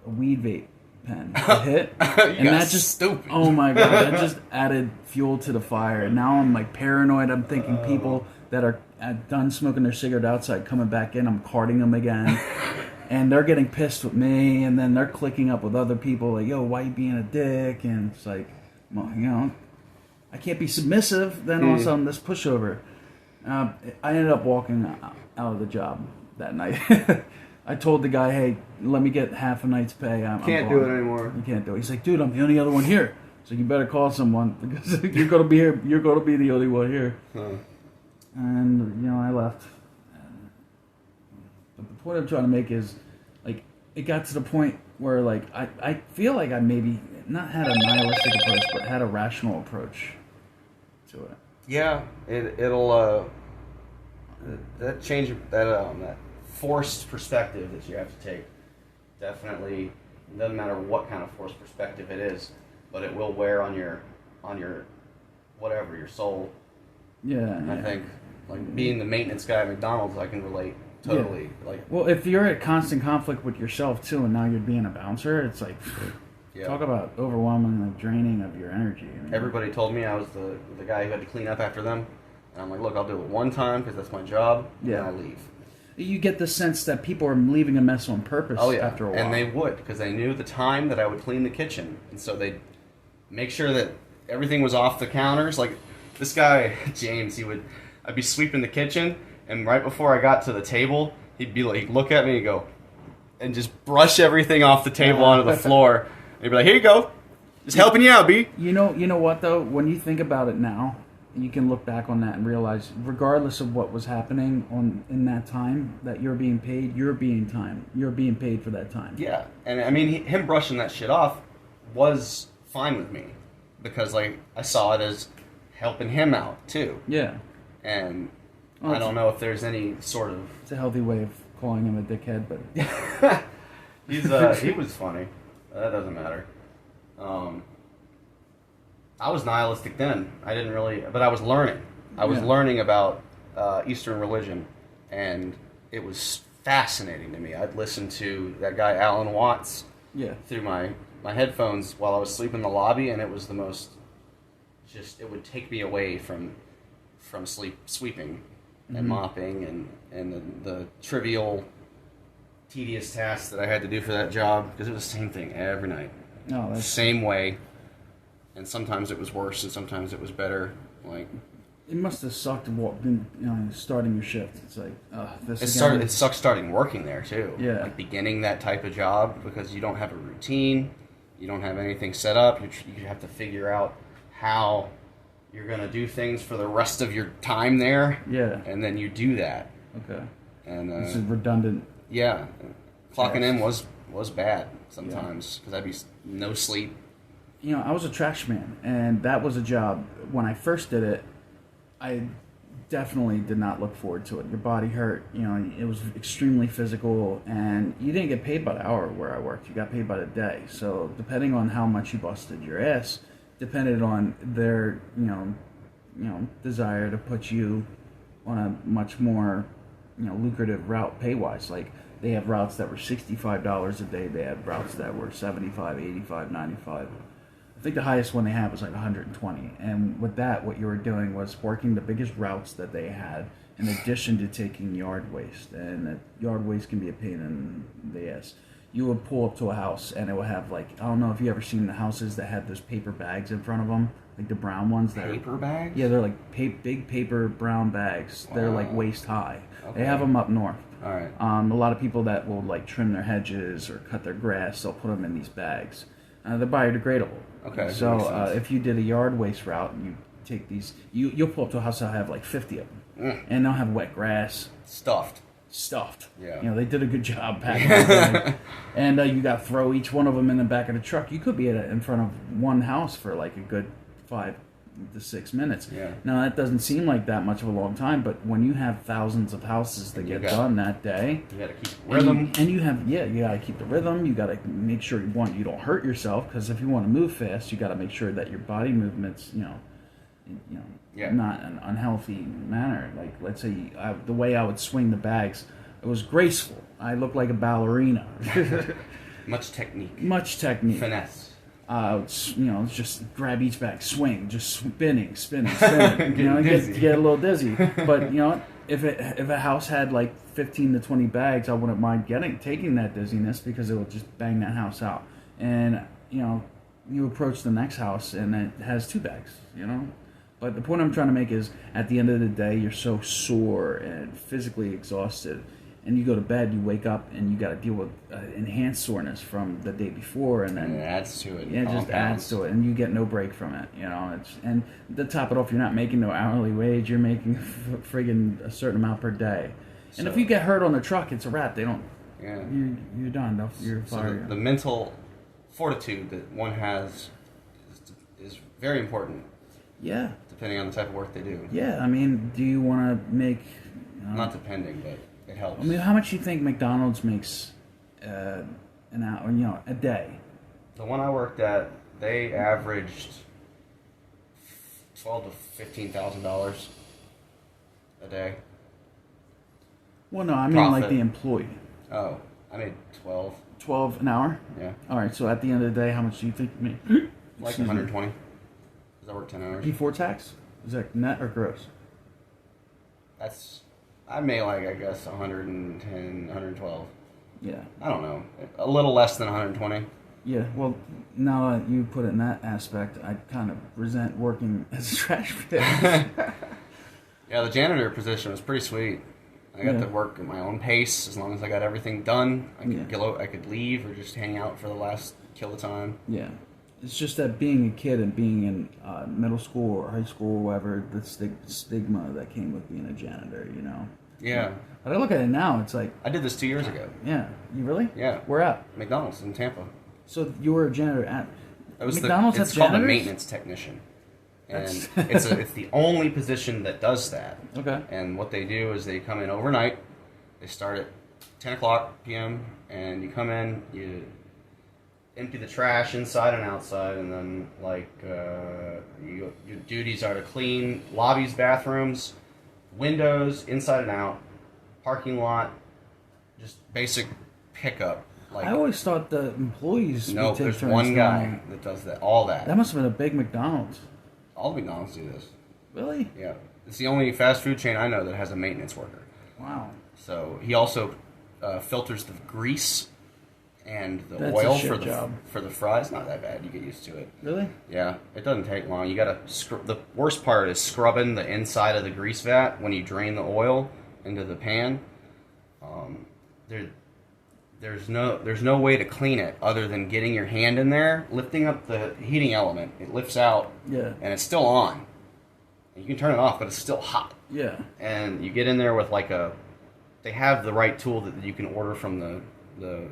weed vape pen to hit, and that just stupid. Oh my god, that just added fuel to the fire. And now I'm like paranoid. I'm thinking people that are done smoking their cigarette outside coming back in, I'm carding them again, and they're getting pissed with me, and then they're clicking up with other people like, yo, why you being a dick? And it's like, well, I can't be submissive. Then all of a sudden this pushover. I ended up walking out of the job that night. I told the guy, hey, let me get half a night's pay. Can't do it anymore. You can't do it. He's like, dude, I'm the only other one here. So you better call someone because you're going to be here. You're going to be the only one here. And, I left. But the point I'm trying to make is, like, it got to the point where, like, I feel like I maybe not had a nihilistic approach, but had a rational approach to it. Yeah, it'll that change that forced perspective that you have to take. Definitely, it doesn't matter what kind of forced perspective it is, but it will wear on your whatever, your soul. Yeah. I think, like, being the maintenance guy at McDonald's, I can relate totally. Yeah. Like, well, if you're at constant conflict with yourself too, and now you're being a bouncer, it's like, talk about overwhelming, like, draining of your energy. Everybody told me I was the guy who had to clean up after them, and I'm like, look, I'll do it one time because that's my job, and I'll leave. You get the sense that people are leaving a mess on purpose after a while. And they would, because they knew the time that I would clean the kitchen. And so they'd make sure that everything was off the counters. Like, this guy, James, I'd be sweeping the kitchen, and right before I got to the table, he'd look at me and go, and just brush everything off the table onto the floor. And he'd be like, here you go. Just helping you out, B. You know what, though? When you think about it now, you can look back on that and realize, regardless of what was happening in that time, that you're being paid. You're being paid for that time. Yeah, and I mean, him brushing that shit off was fine with me because, like, I saw it as helping him out too. Yeah. And I don't know if there's any sort of. It's a healthy way of calling him a dickhead, but he was funny. That doesn't matter. I was nihilistic then. I didn't really, but I was learning. I was learning about Eastern religion, and it was fascinating to me. I'd listen to that guy Alan Watts through my headphones while I was sleeping in the lobby, and it was the most. It would take me away from sweeping and mopping, and and the trivial, tedious tasks that I had to do for that job, because it was the same thing every night. No, that's Same way. And sometimes it was worse, and sometimes it was better. Like, it must have sucked starting your shift. It's like, this it sucks starting working there too. Yeah. Like beginning that type of job, because you don't have a routine, you don't have anything set up. You have to figure out how you're going to do things for the rest of your time there. Yeah. And then you do that. Okay. And this is redundant. yeah, clocking in was bad sometimes, because I'd be no sleep. You know, I was a trash man, and that was a job. When I first did it, I definitely did not look forward to it. Your body hurt. You know, it was extremely physical, and you didn't get paid by the hour where I worked. You got paid by the day. So depending on how much you busted your ass, depended on their desire to put you on a much more lucrative route pay wise. Like, they have routes that were $65 a day. They had routes that were 75, 85, 95. I think the highest one they had was like 120. And with that, what you were doing was working the biggest routes that they had, in addition to taking yard waste. And that yard waste can be a pain in the ass. You would pull up to a house, and it would have, like, I don't know if you ever seen the houses that had those paper bags in front of them, like the brown ones. Paper bags? Yeah, they're like big paper brown bags. Wow. They're like waist high. Okay. They have them up north. All right. A lot of people that will like trim their hedges or cut their grass, they'll put them in these bags. They're biodegradable. Okay. So if you did a yard waste route, and you take these, you'll pull up to a house that'll have like 50 of them, and they'll have wet grass, stuffed. Yeah. You know, they did a good job packing them. And you got to throw each one of them in the back of the truck. You could be in front of one house for like a good 5 to 6 minutes. Yeah. Now, that doesn't seem like that much of a long time, but when you have thousands of houses that get done that day, you got to keep rhythm. And you got to keep the rhythm. You got to make sure you don't hurt yourself, because if you want to move fast, you got to make sure that your body movements, not an unhealthy manner. Like, let's say the way I would swing the bags, it was graceful. I looked like a ballerina. Much technique. Finesse. Just grab each bag, swing, just spinning. Get a little dizzy. But if a house had like 15 to 20 bags, I wouldn't mind taking that dizziness, because it would just bang that house out. And you approach the next house and it has 2 bags. But the point I'm trying to make is, at the end of the day, you're so sore and physically exhausted. And you go to bed, you wake up, and you got to deal with enhanced soreness from the day before, and then it adds to it. Yeah, it just adds to it, and you get no break from it. And to top it off, you're not making no hourly wage; you're making friggin' a certain amount per day. And if you get hurt on the truck, it's a wrap. They don't. Yeah. You're done. You're fired. So the mental fortitude that one has is very important. Yeah. Depending on the type of work they do. Yeah, I mean, do you want to make? Not depending, but. It helps. I mean, how much do you think McDonald's makes an hour, a day? The one I worked at, they averaged $12,000 to $15,000 a day. Well, no, I mean Profit. like the employee. Oh, I made 12. 12 an hour? Yeah. All right. So at the end of the day, how much do you think you make? Like 120. Because I worked 10 hours. Before tax? Is that net or gross? I made I guess 110, 112. Yeah. I don't know. A little less than 120. Yeah, well, now that you put it in that aspect, I kind of resent working as a trash pit. Yeah, the janitor position was pretty sweet. I got to work at my own pace. As long as I got everything done, I could leave or just hang out for the last kill of time. Yeah. It's just that being a kid and being in middle school or high school or whatever, the stigma that came with being a janitor, Yeah. But I look at it now, it's like... I did this 2 years ago. Yeah. You really? Yeah. Where at? McDonald's in Tampa. So you were a janitor at... McDonald's it's called a maintenance technician. And it's the only position that does that. Okay. And what they do is they come in overnight. They start at 10 o'clock p.m. And you come in, you empty the trash inside and outside, and then your duties are to clean lobbies, bathrooms, windows, inside and out, parking lot, just basic pickup. I always thought the employees No, would take there's turns one guy that does all that. That must have been a big McDonald's. All the McDonald's do this. Really? Yeah. It's the only fast food chain I know that has a maintenance worker. Wow. So he also filters the grease and the That's a oil shit for job. the fries. Not that bad. You get used to it. Really? Yeah, it doesn't take long. You gotta the worst part is scrubbing the inside of the grease vat when you drain the oil into the pan. There's no way to clean it other than getting your hand in there, lifting up the heating element. It lifts out, Yeah. and it's still on. You can turn it off, but it's still hot. Yeah. And you get in there with they have the right tool that you can order from the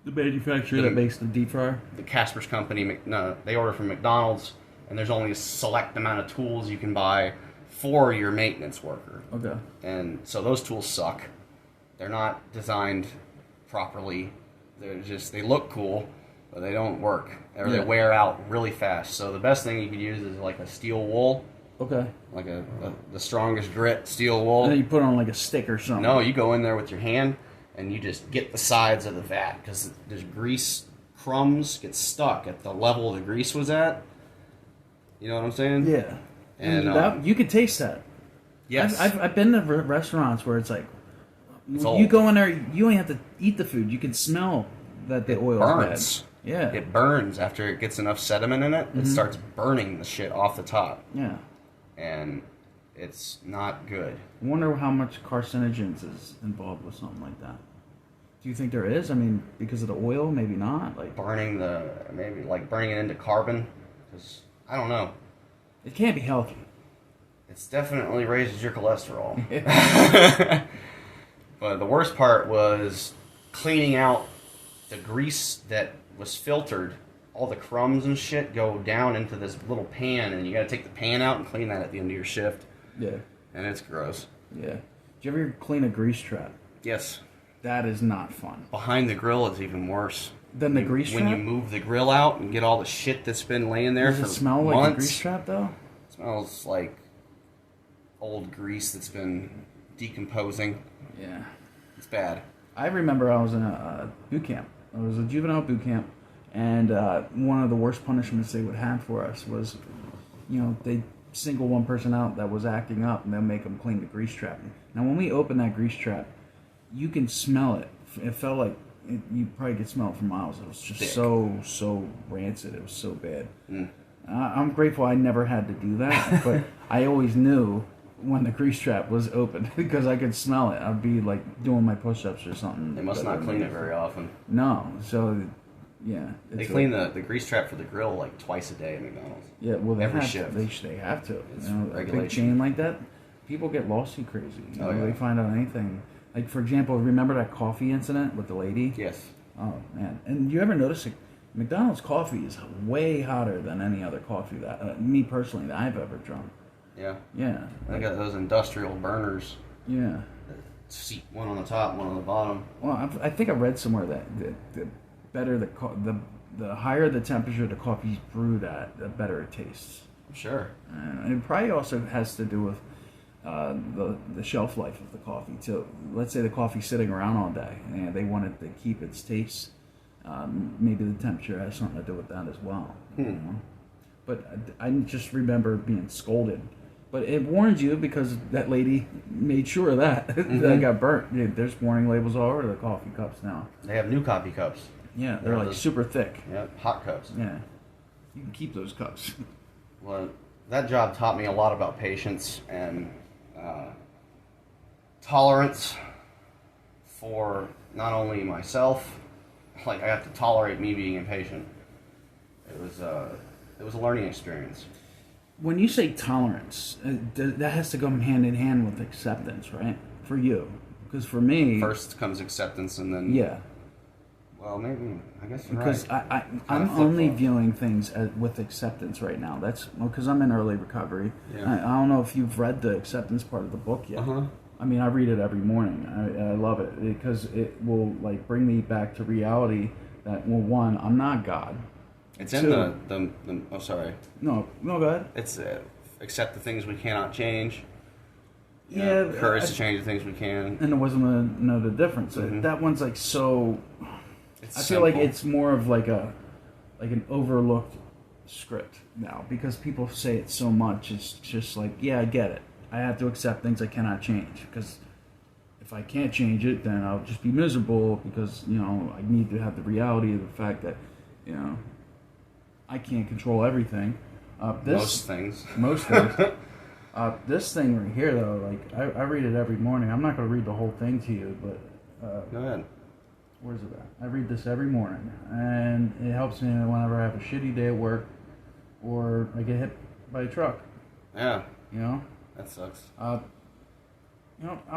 manufacturer that makes the deep fryer? the Casper's company. No, they order from McDonald's, and there's only a select amount of tools you can buy for your maintenance worker. Okay. And so those tools suck. They're not designed properly. They look cool, but they don't work. Or they wear out really fast. So the best thing you could use is like a steel wool. Okay. Like the strongest grit steel wool. And then you put it on like a stick or something. No, you go in there with your hand and you just get the sides of the vat because there's grease crumbs get stuck at the level the grease was at. You know what I'm saying? Yeah. And that, you could taste that. yes, I've been to restaurants where it's like, It's you old. go in there, you don't have to eat the food. You can smell that the oil burns. is bad. Yeah. It burns after it gets enough sediment in it. It starts burning the shit off the top, Yeah. and it's not good. I wonder how much carcinogens is involved with something like that. Do you think there is? I mean, because of the oil, maybe not. Like, Burning it into carbon, because I don't know. it can't be healthy. It's definitely raises your cholesterol. But the worst part was cleaning out the grease that was filtered. All the crumbs and shit go down into this little pan, and you got to take the pan out and clean that at the end of your shift. Yeah. And it's gross. Yeah. Did you ever clean a grease trap? Yes. That is not fun. Behind the grill is even worse. Then the grease When trap? you move the grill out and get all the shit that's been laying there Does for it smell months. like a grease trap, though? It smells like old grease that's been decomposing. Yeah. It's bad. I remember I was in a boot camp. I was a juvenile boot camp, and one of the worst punishments they would have for us was, they'd single one person out that was acting up, and they'll make them clean the grease trap. Now, when we opened that grease trap, you can smell it. It felt like you probably could smell it for miles. It was just Thick. so rancid. It was so bad. I'm grateful I never had to do that, but I always knew when the grease trap was open because I could smell it. I'd be like doing my push-ups or something. They must not clean it very often. No, so yeah, They clean the grease trap for the grill like twice a day at McDonald's. Yeah, well, they every have shift. They have to. It's A big regulation. chain like that, people get lawsuit crazy. Oh, yeah. They find out anything. Like, for example, remember that coffee incident with the lady? Yes. Oh man! And you ever notice McDonald's coffee is way hotter than any other coffee that me personally that I've ever drunk. Yeah. Yeah. They got those industrial burners. Yeah. Seat one on the top, one on the bottom. Well, I think I read somewhere that the better the higher the temperature the coffee's brewed at, the better it tastes. Sure. And it probably also has to do with the shelf life of the coffee too. Let's say the coffee's sitting around all day, and they want it to keep its taste. Maybe the temperature has something to do with that as well. You know? But I just remember being scolded. But it warned you because that lady made sure of that that got burnt. Yeah, there's warning labels all over the coffee cups now. They have new coffee cups. Yeah, they're like super thick. Yeah, hot cups. Yeah, you can keep those cups. Well, that job taught me a lot about patience and tolerance for not only myself, like I have to tolerate me being impatient. It was a learning experience. When you say tolerance, that has to go hand in hand with acceptance, right? For you, because for me, First comes acceptance, and then yeah, well, maybe I guess you're because right. I'm flip-flop. only viewing things with acceptance right now. That's because I'm in early recovery. Yeah. I don't know if you've read the acceptance part of the book yet. Uh-huh. I mean, I read it every morning. I love it because it will like bring me back to reality. That, well, one, I'm not God. It's Two. in the oh sorry. No, go ahead. It's accept the things we cannot change. You Yeah, know, courage to change the things we can. And it wasn't know the difference. Mhm. That one's like so. It's I feel like simple. it's more of like an overlooked script now because people say it so much. It's just like, yeah, I get it. I have to accept things I cannot change because if I can't change it, then I'll just be miserable because, I need to have the reality of the fact that, I can't control everything. Most things. Most things. This thing right here, though, like, I read it every morning. I'm not going to read the whole thing to you, but... Go ahead. Where's it at? I read this every morning, and it helps me whenever I have a shitty day at work or I get hit by a truck. Yeah. That sucks. I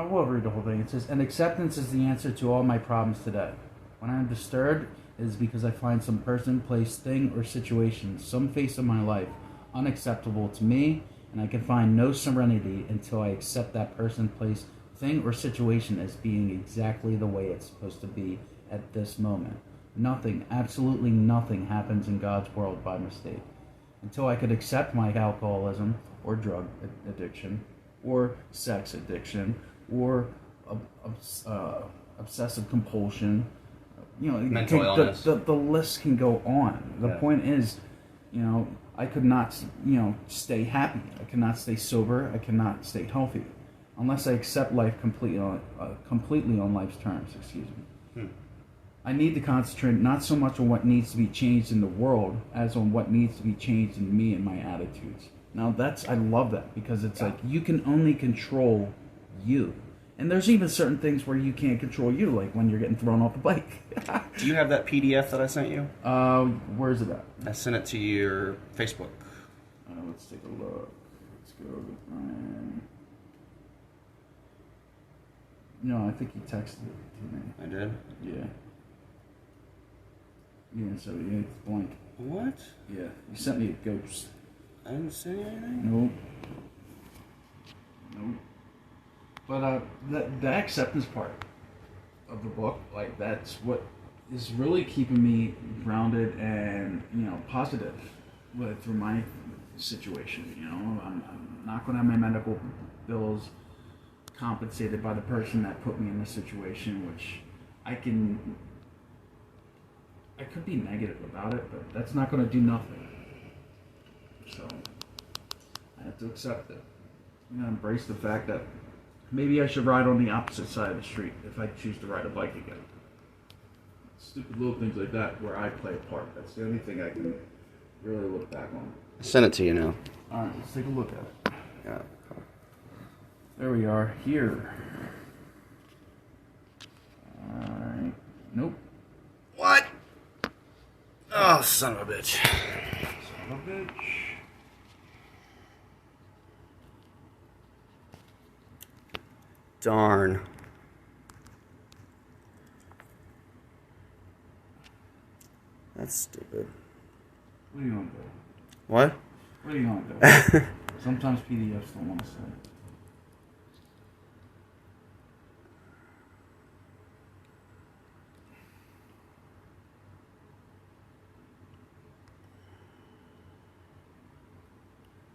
will read the whole thing. It says, "And acceptance is the answer to all my problems today. When I am disturbed, it is because I find some person, place, thing, or situation, some phase of my life, unacceptable to me, and I can find no serenity until I accept that person, place, thing, or situation as being exactly the way it's supposed to be at this moment. Nothing, absolutely nothing happens in God's world by mistake. Until I could accept my alcoholism, or drug addiction, or sex addiction, or obsessive compulsion, mental illness. The list can go on. The point is, I could not, stay happy. I cannot stay sober. I cannot stay healthy, unless I accept life completely on life's terms. Excuse me. I need to concentrate not so much on what needs to be changed in the world as on what needs to be changed in me and my attitudes. Now I love that, because it's like you can only control you. And there's even certain things where you can't control you, like when you're getting thrown off the bike. Do you have that PDF that I sent you? Where's it at? I sent it to your Facebook. Let's take a look. Let's go to Brian. No, I think he texted it to me. I did? Yeah. Yeah, so it's blank. What? Yeah, you sent me a ghost. I didn't say anything? Nope. But the acceptance part of the book, like, that's what is really keeping me grounded and, positive through my situation. I'm not going to have my medical bills compensated by the person that put me in this situation, which I could be negative about it, but that's not going to do nothing. So I have to accept it. Embrace the fact that maybe I should ride on the opposite side of the street if I choose to ride a bike again. Stupid little things like that where I play a part. That's the only thing I can really look back on. I sent it to you now. Alright, let's take a look at it. Yeah. There we are, here. Alright. Nope. What? Oh, son of a bitch. Son of a bitch. Darn. That's stupid. What are you gonna do? What? What are you gonna do? Sometimes PDFs don't want to say.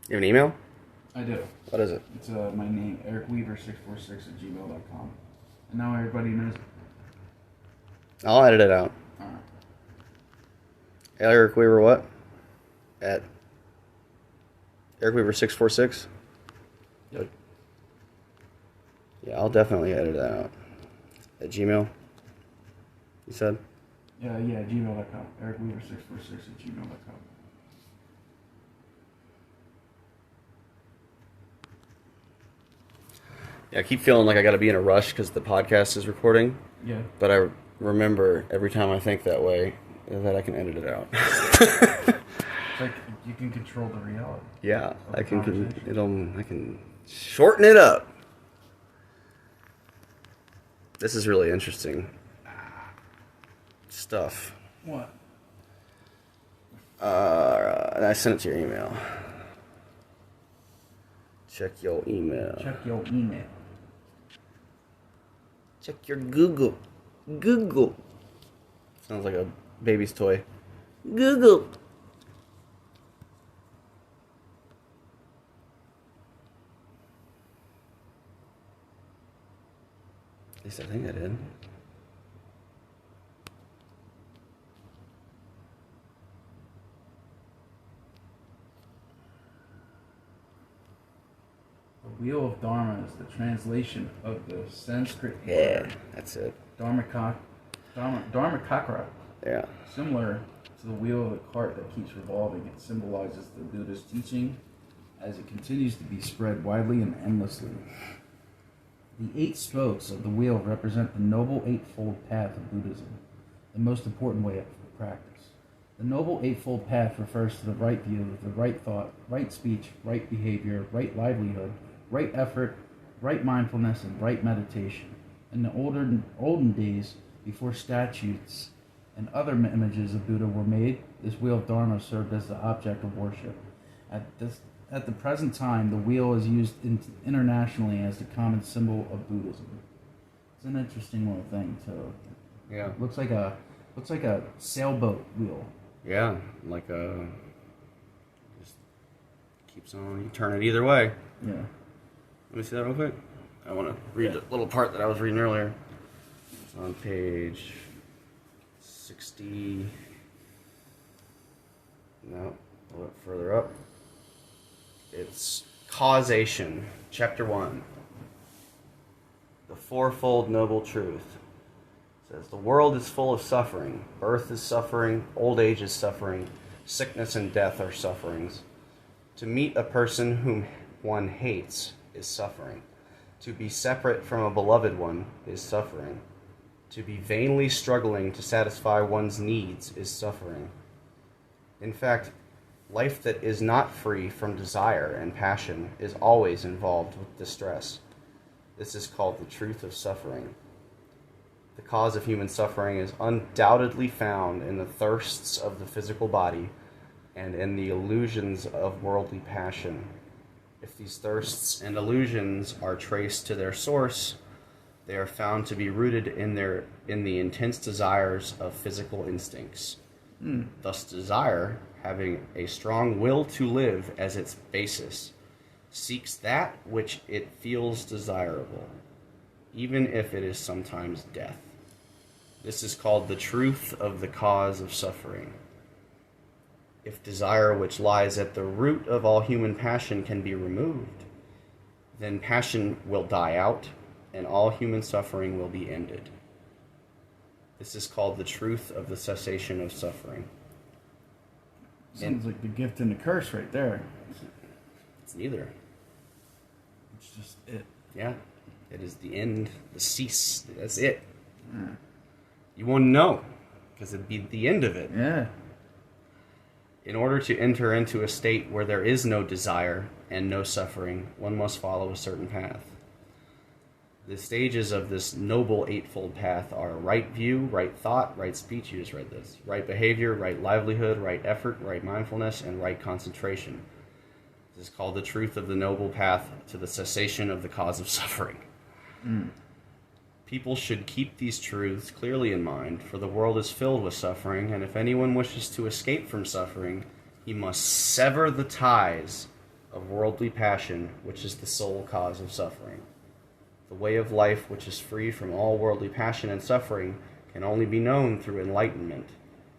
You have an email? I do. What is it? It's my name, ericweaver646@gmail.com. And now everybody knows. I'll edit it out. Alright. Eric Weaver what? At Eric Weaver 646? Yep. Yeah, I'll definitely edit that out. At Gmail? You said? Yeah, gmail.com. ericweaver646@gmail.com. Yeah, I keep feeling like I gotta be in a rush because the podcast is recording. Yeah. But I remember every time I think that way that I can edit it out. It's like you can control the reality. Yeah, of I the can. conversation. I can shorten it up. This is really interesting stuff. What? I sent it to your email. Check your email. Check your email. Check your Google. Google. Sounds like a baby's toy. Google. At least I think I did. The Wheel of Dharma is the translation of the Sanskrit Yeah, word that's it. Dharmakakra. Yeah. Similar to the wheel of the cart that keeps revolving, it symbolizes the Buddha's teaching as it continues to be spread widely and endlessly. The 8 spokes of the wheel represent the Noble Eightfold Path of Buddhism, the most important way of practice. The Noble Eightfold Path refers to the right view, the right thought, right speech, right behavior, right livelihood, right effort, right mindfulness, and right meditation. In the olden days, before statues and other images of Buddha were made, this wheel of Dharma served as the object of worship. At the present time, the wheel is used internationally as the common symbol of Buddhism. It's an interesting little thing too. Yeah. Looks like a sailboat wheel. Yeah, like just keeps on. You turn it either way. Yeah. Let me see that real quick. I want to read the little part that I was reading earlier. It's on page 60. No, a little bit further up. It's Causation, Chapter 1. The Fourfold Noble Truth. It says, the world is full of suffering. Birth is suffering, old age is suffering, sickness and death are sufferings. To meet a person whom one hates is suffering. To be separate from a beloved one is suffering. To be vainly struggling to satisfy one's needs is suffering. In fact, life that is not free from desire and passion is always involved with distress. This is called the truth of suffering. The cause of human suffering is undoubtedly found in the thirsts of the physical body and in the illusions of worldly passion. If these thirsts and illusions are traced to their source, they are found to be rooted in the intense desires of physical instincts. Thus desire, having a strong will to live as its basis, seeks that which it feels desirable, even if it is sometimes death. This is called the truth of the cause of suffering. If desire, which lies at the root of all human passion, can be removed, then passion will die out and all human suffering will be ended. This is called the truth of the cessation of suffering. Sounds like the gift and the curse right there. It's neither. It's just it. Yeah. It is the end, the cease. That's it. You won't know, because it'd be the end of it. Yeah. In order to enter into a state where there is no desire and no suffering, one must follow a certain path. The stages of this noble eightfold path are right view, right thought, right speech, you just read this, right behavior, right livelihood, right effort, right mindfulness, and right concentration. This is called the truth of the noble path to the cessation of the cause of suffering. People should keep these truths clearly in mind, for the world is filled with suffering, and if anyone wishes to escape from suffering, he must sever the ties of worldly passion, which is the sole cause of suffering. The way of life which is free from all worldly passion and suffering can only be known through enlightenment,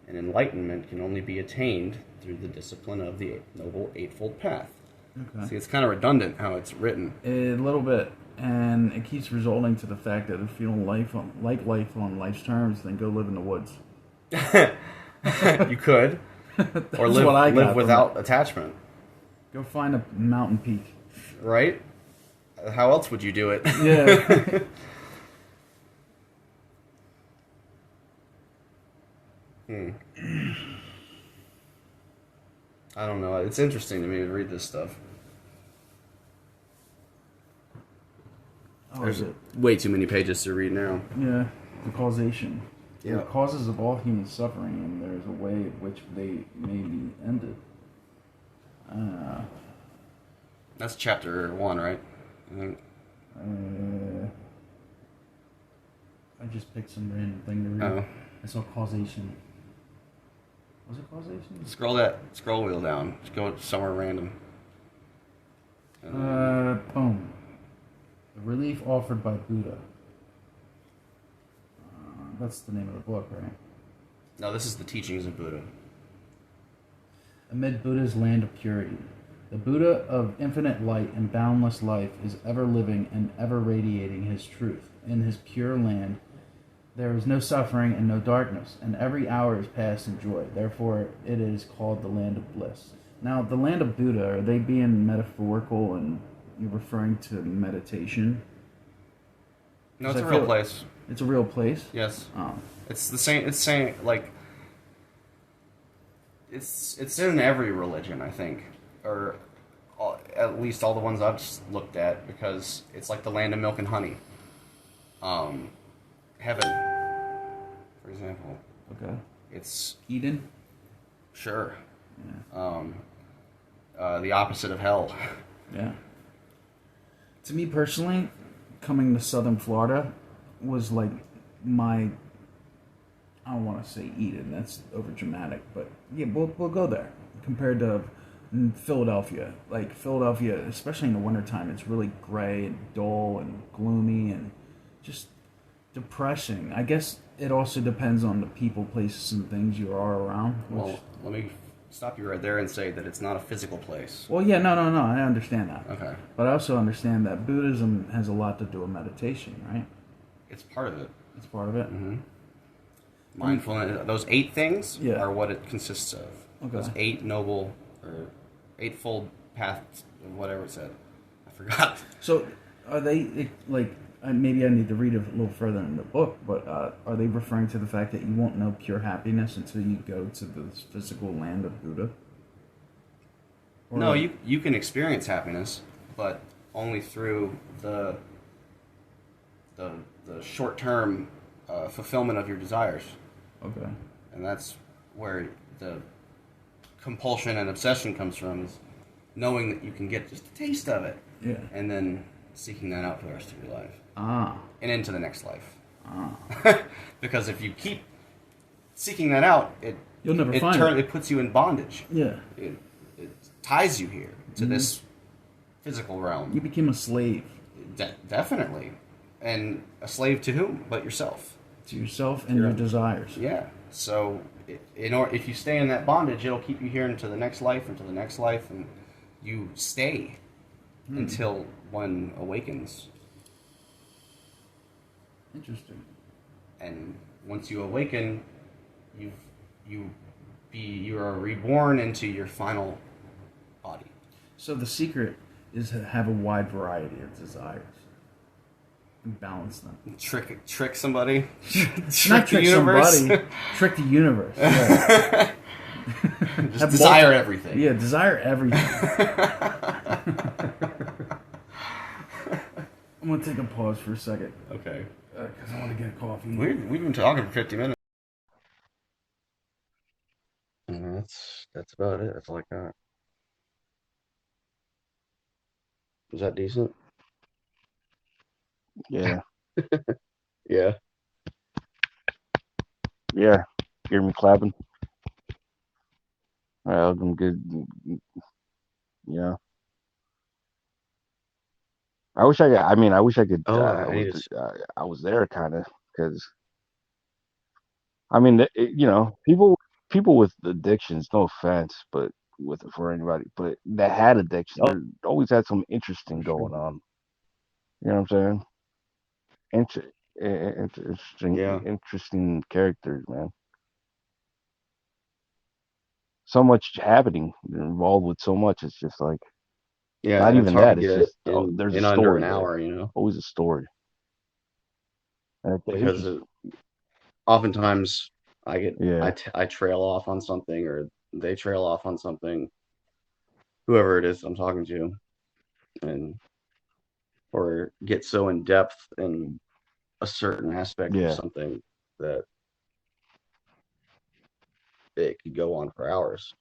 and enlightenment can only be attained through the discipline of the Noble Eightfold Path. Okay. See, it's kind of redundant how it's written. A little bit. And it keeps resulting to the fact that if you don't like life on life's terms, then go live in the woods. You could. Or That's what I got live from without attachment. Go find a mountain peak. Right? How else would you do it? Yeah. I don't know. It's interesting to me to read this stuff. Oh, There's is it? way too many pages to read now. Yeah. The causation. Yeah. The causes of all human suffering, and there is a way in which they may be ended. That's chapter 1, right? I think. I just picked some random thing to read. Oh. I saw causation. Was it causation? Scroll wheel down. Just go somewhere random. Boom. The relief offered by Buddha. That's the name of the book, right? No, this is the teachings of Buddha. Amid Buddha's land of purity, The Buddha of infinite light and boundless life is ever living and ever radiating his truth. In his pure land, there is no suffering and no darkness, and every hour is passed in joy. Therefore, it is called the land of bliss. Now, the land of Buddha, are they being metaphorical and you're referring to meditation? No, it's 'Cause a I real feel- place. It's a real place? Yes. Oh. It's the same. It's saying like it's in every religion, I think, or at least all the ones I've looked at, because it's like the land of milk and honey. Heaven, for example. Okay. It's Eden? sure Yeah. the opposite of hell. Yeah. To me personally, coming to Southern Florida was like my. I don't want to say Eden. That's over dramatic, but yeah, we'll go there. Compared to Philadelphia, like Philadelphia, especially in the wintertime, it's really gray and dull and gloomy and just depressing. I guess it also depends on the people, places, and things you are around. Well, let me stop you right there and say that it's not a physical place. Well, yeah, no, I understand that. Okay. But I also understand that Buddhism has a lot to do with meditation, right? It's part of it. It's part of it. Mm-hmm. Mindfulness. Those 8 things Yeah. are what it consists of. Okay. Those 8 noble or eightfold paths, whatever it said. I forgot. So, are they like? Maybe I need to read a little further in the book, but are they referring to the fact that you won't know pure happiness until you go to the physical land of Buddha? Or No, you can experience happiness, but only through the short term fulfillment of your desires, Okay. and that's where the compulsion and obsession comes from, is knowing that you can get just a taste of it, Yeah. and then seeking that out for the rest of your life Ah. and into the next life. Ah. Because if you keep seeking that out, You'll never find it. it puts you in bondage. Yeah. It ties you here to this physical realm. You became a slave Definitely. And a slave to whom? But yourself. to yourself and your desires. Yeah. So, if you stay in that bondage, it'll keep you here into the next life, and you stay until one awakens. Interesting. And once you awaken, you are reborn into your final body. So the secret is to have a wide variety of desires and balance them. Trick somebody. Not trick the universe. somebody. Trick the universe. Yeah. Just desire everything. Yeah, desire everything. I'm gonna take a pause for a second Okay. because I want to get a coffee. We've been talking for 50 minutes. That's about it. That's all I got. Was that decent? Yeah, Yeah. yeah. Hear me clapping? I'm good. Yeah. I wish I could. I mean, I wish I could. Oh, I need I was there, kind of, because I mean, people with addictions. No offense, but for anybody, but that had addiction, Oh. there always had some interesting going on. You know what I'm saying? Interesting, Yeah. interesting characters, man. So much happening. They're involved with so much. It's just like Yeah, not and it's even hard that. to It's get just in, there's in a under story an there. hour, you know, Always a story. And it's because interesting. oftentimes Yeah. I trail off on something, or they trail off on something, whoever it is I'm talking to, and or get so in depth in a certain aspect of Yeah. something that it could go on for hours.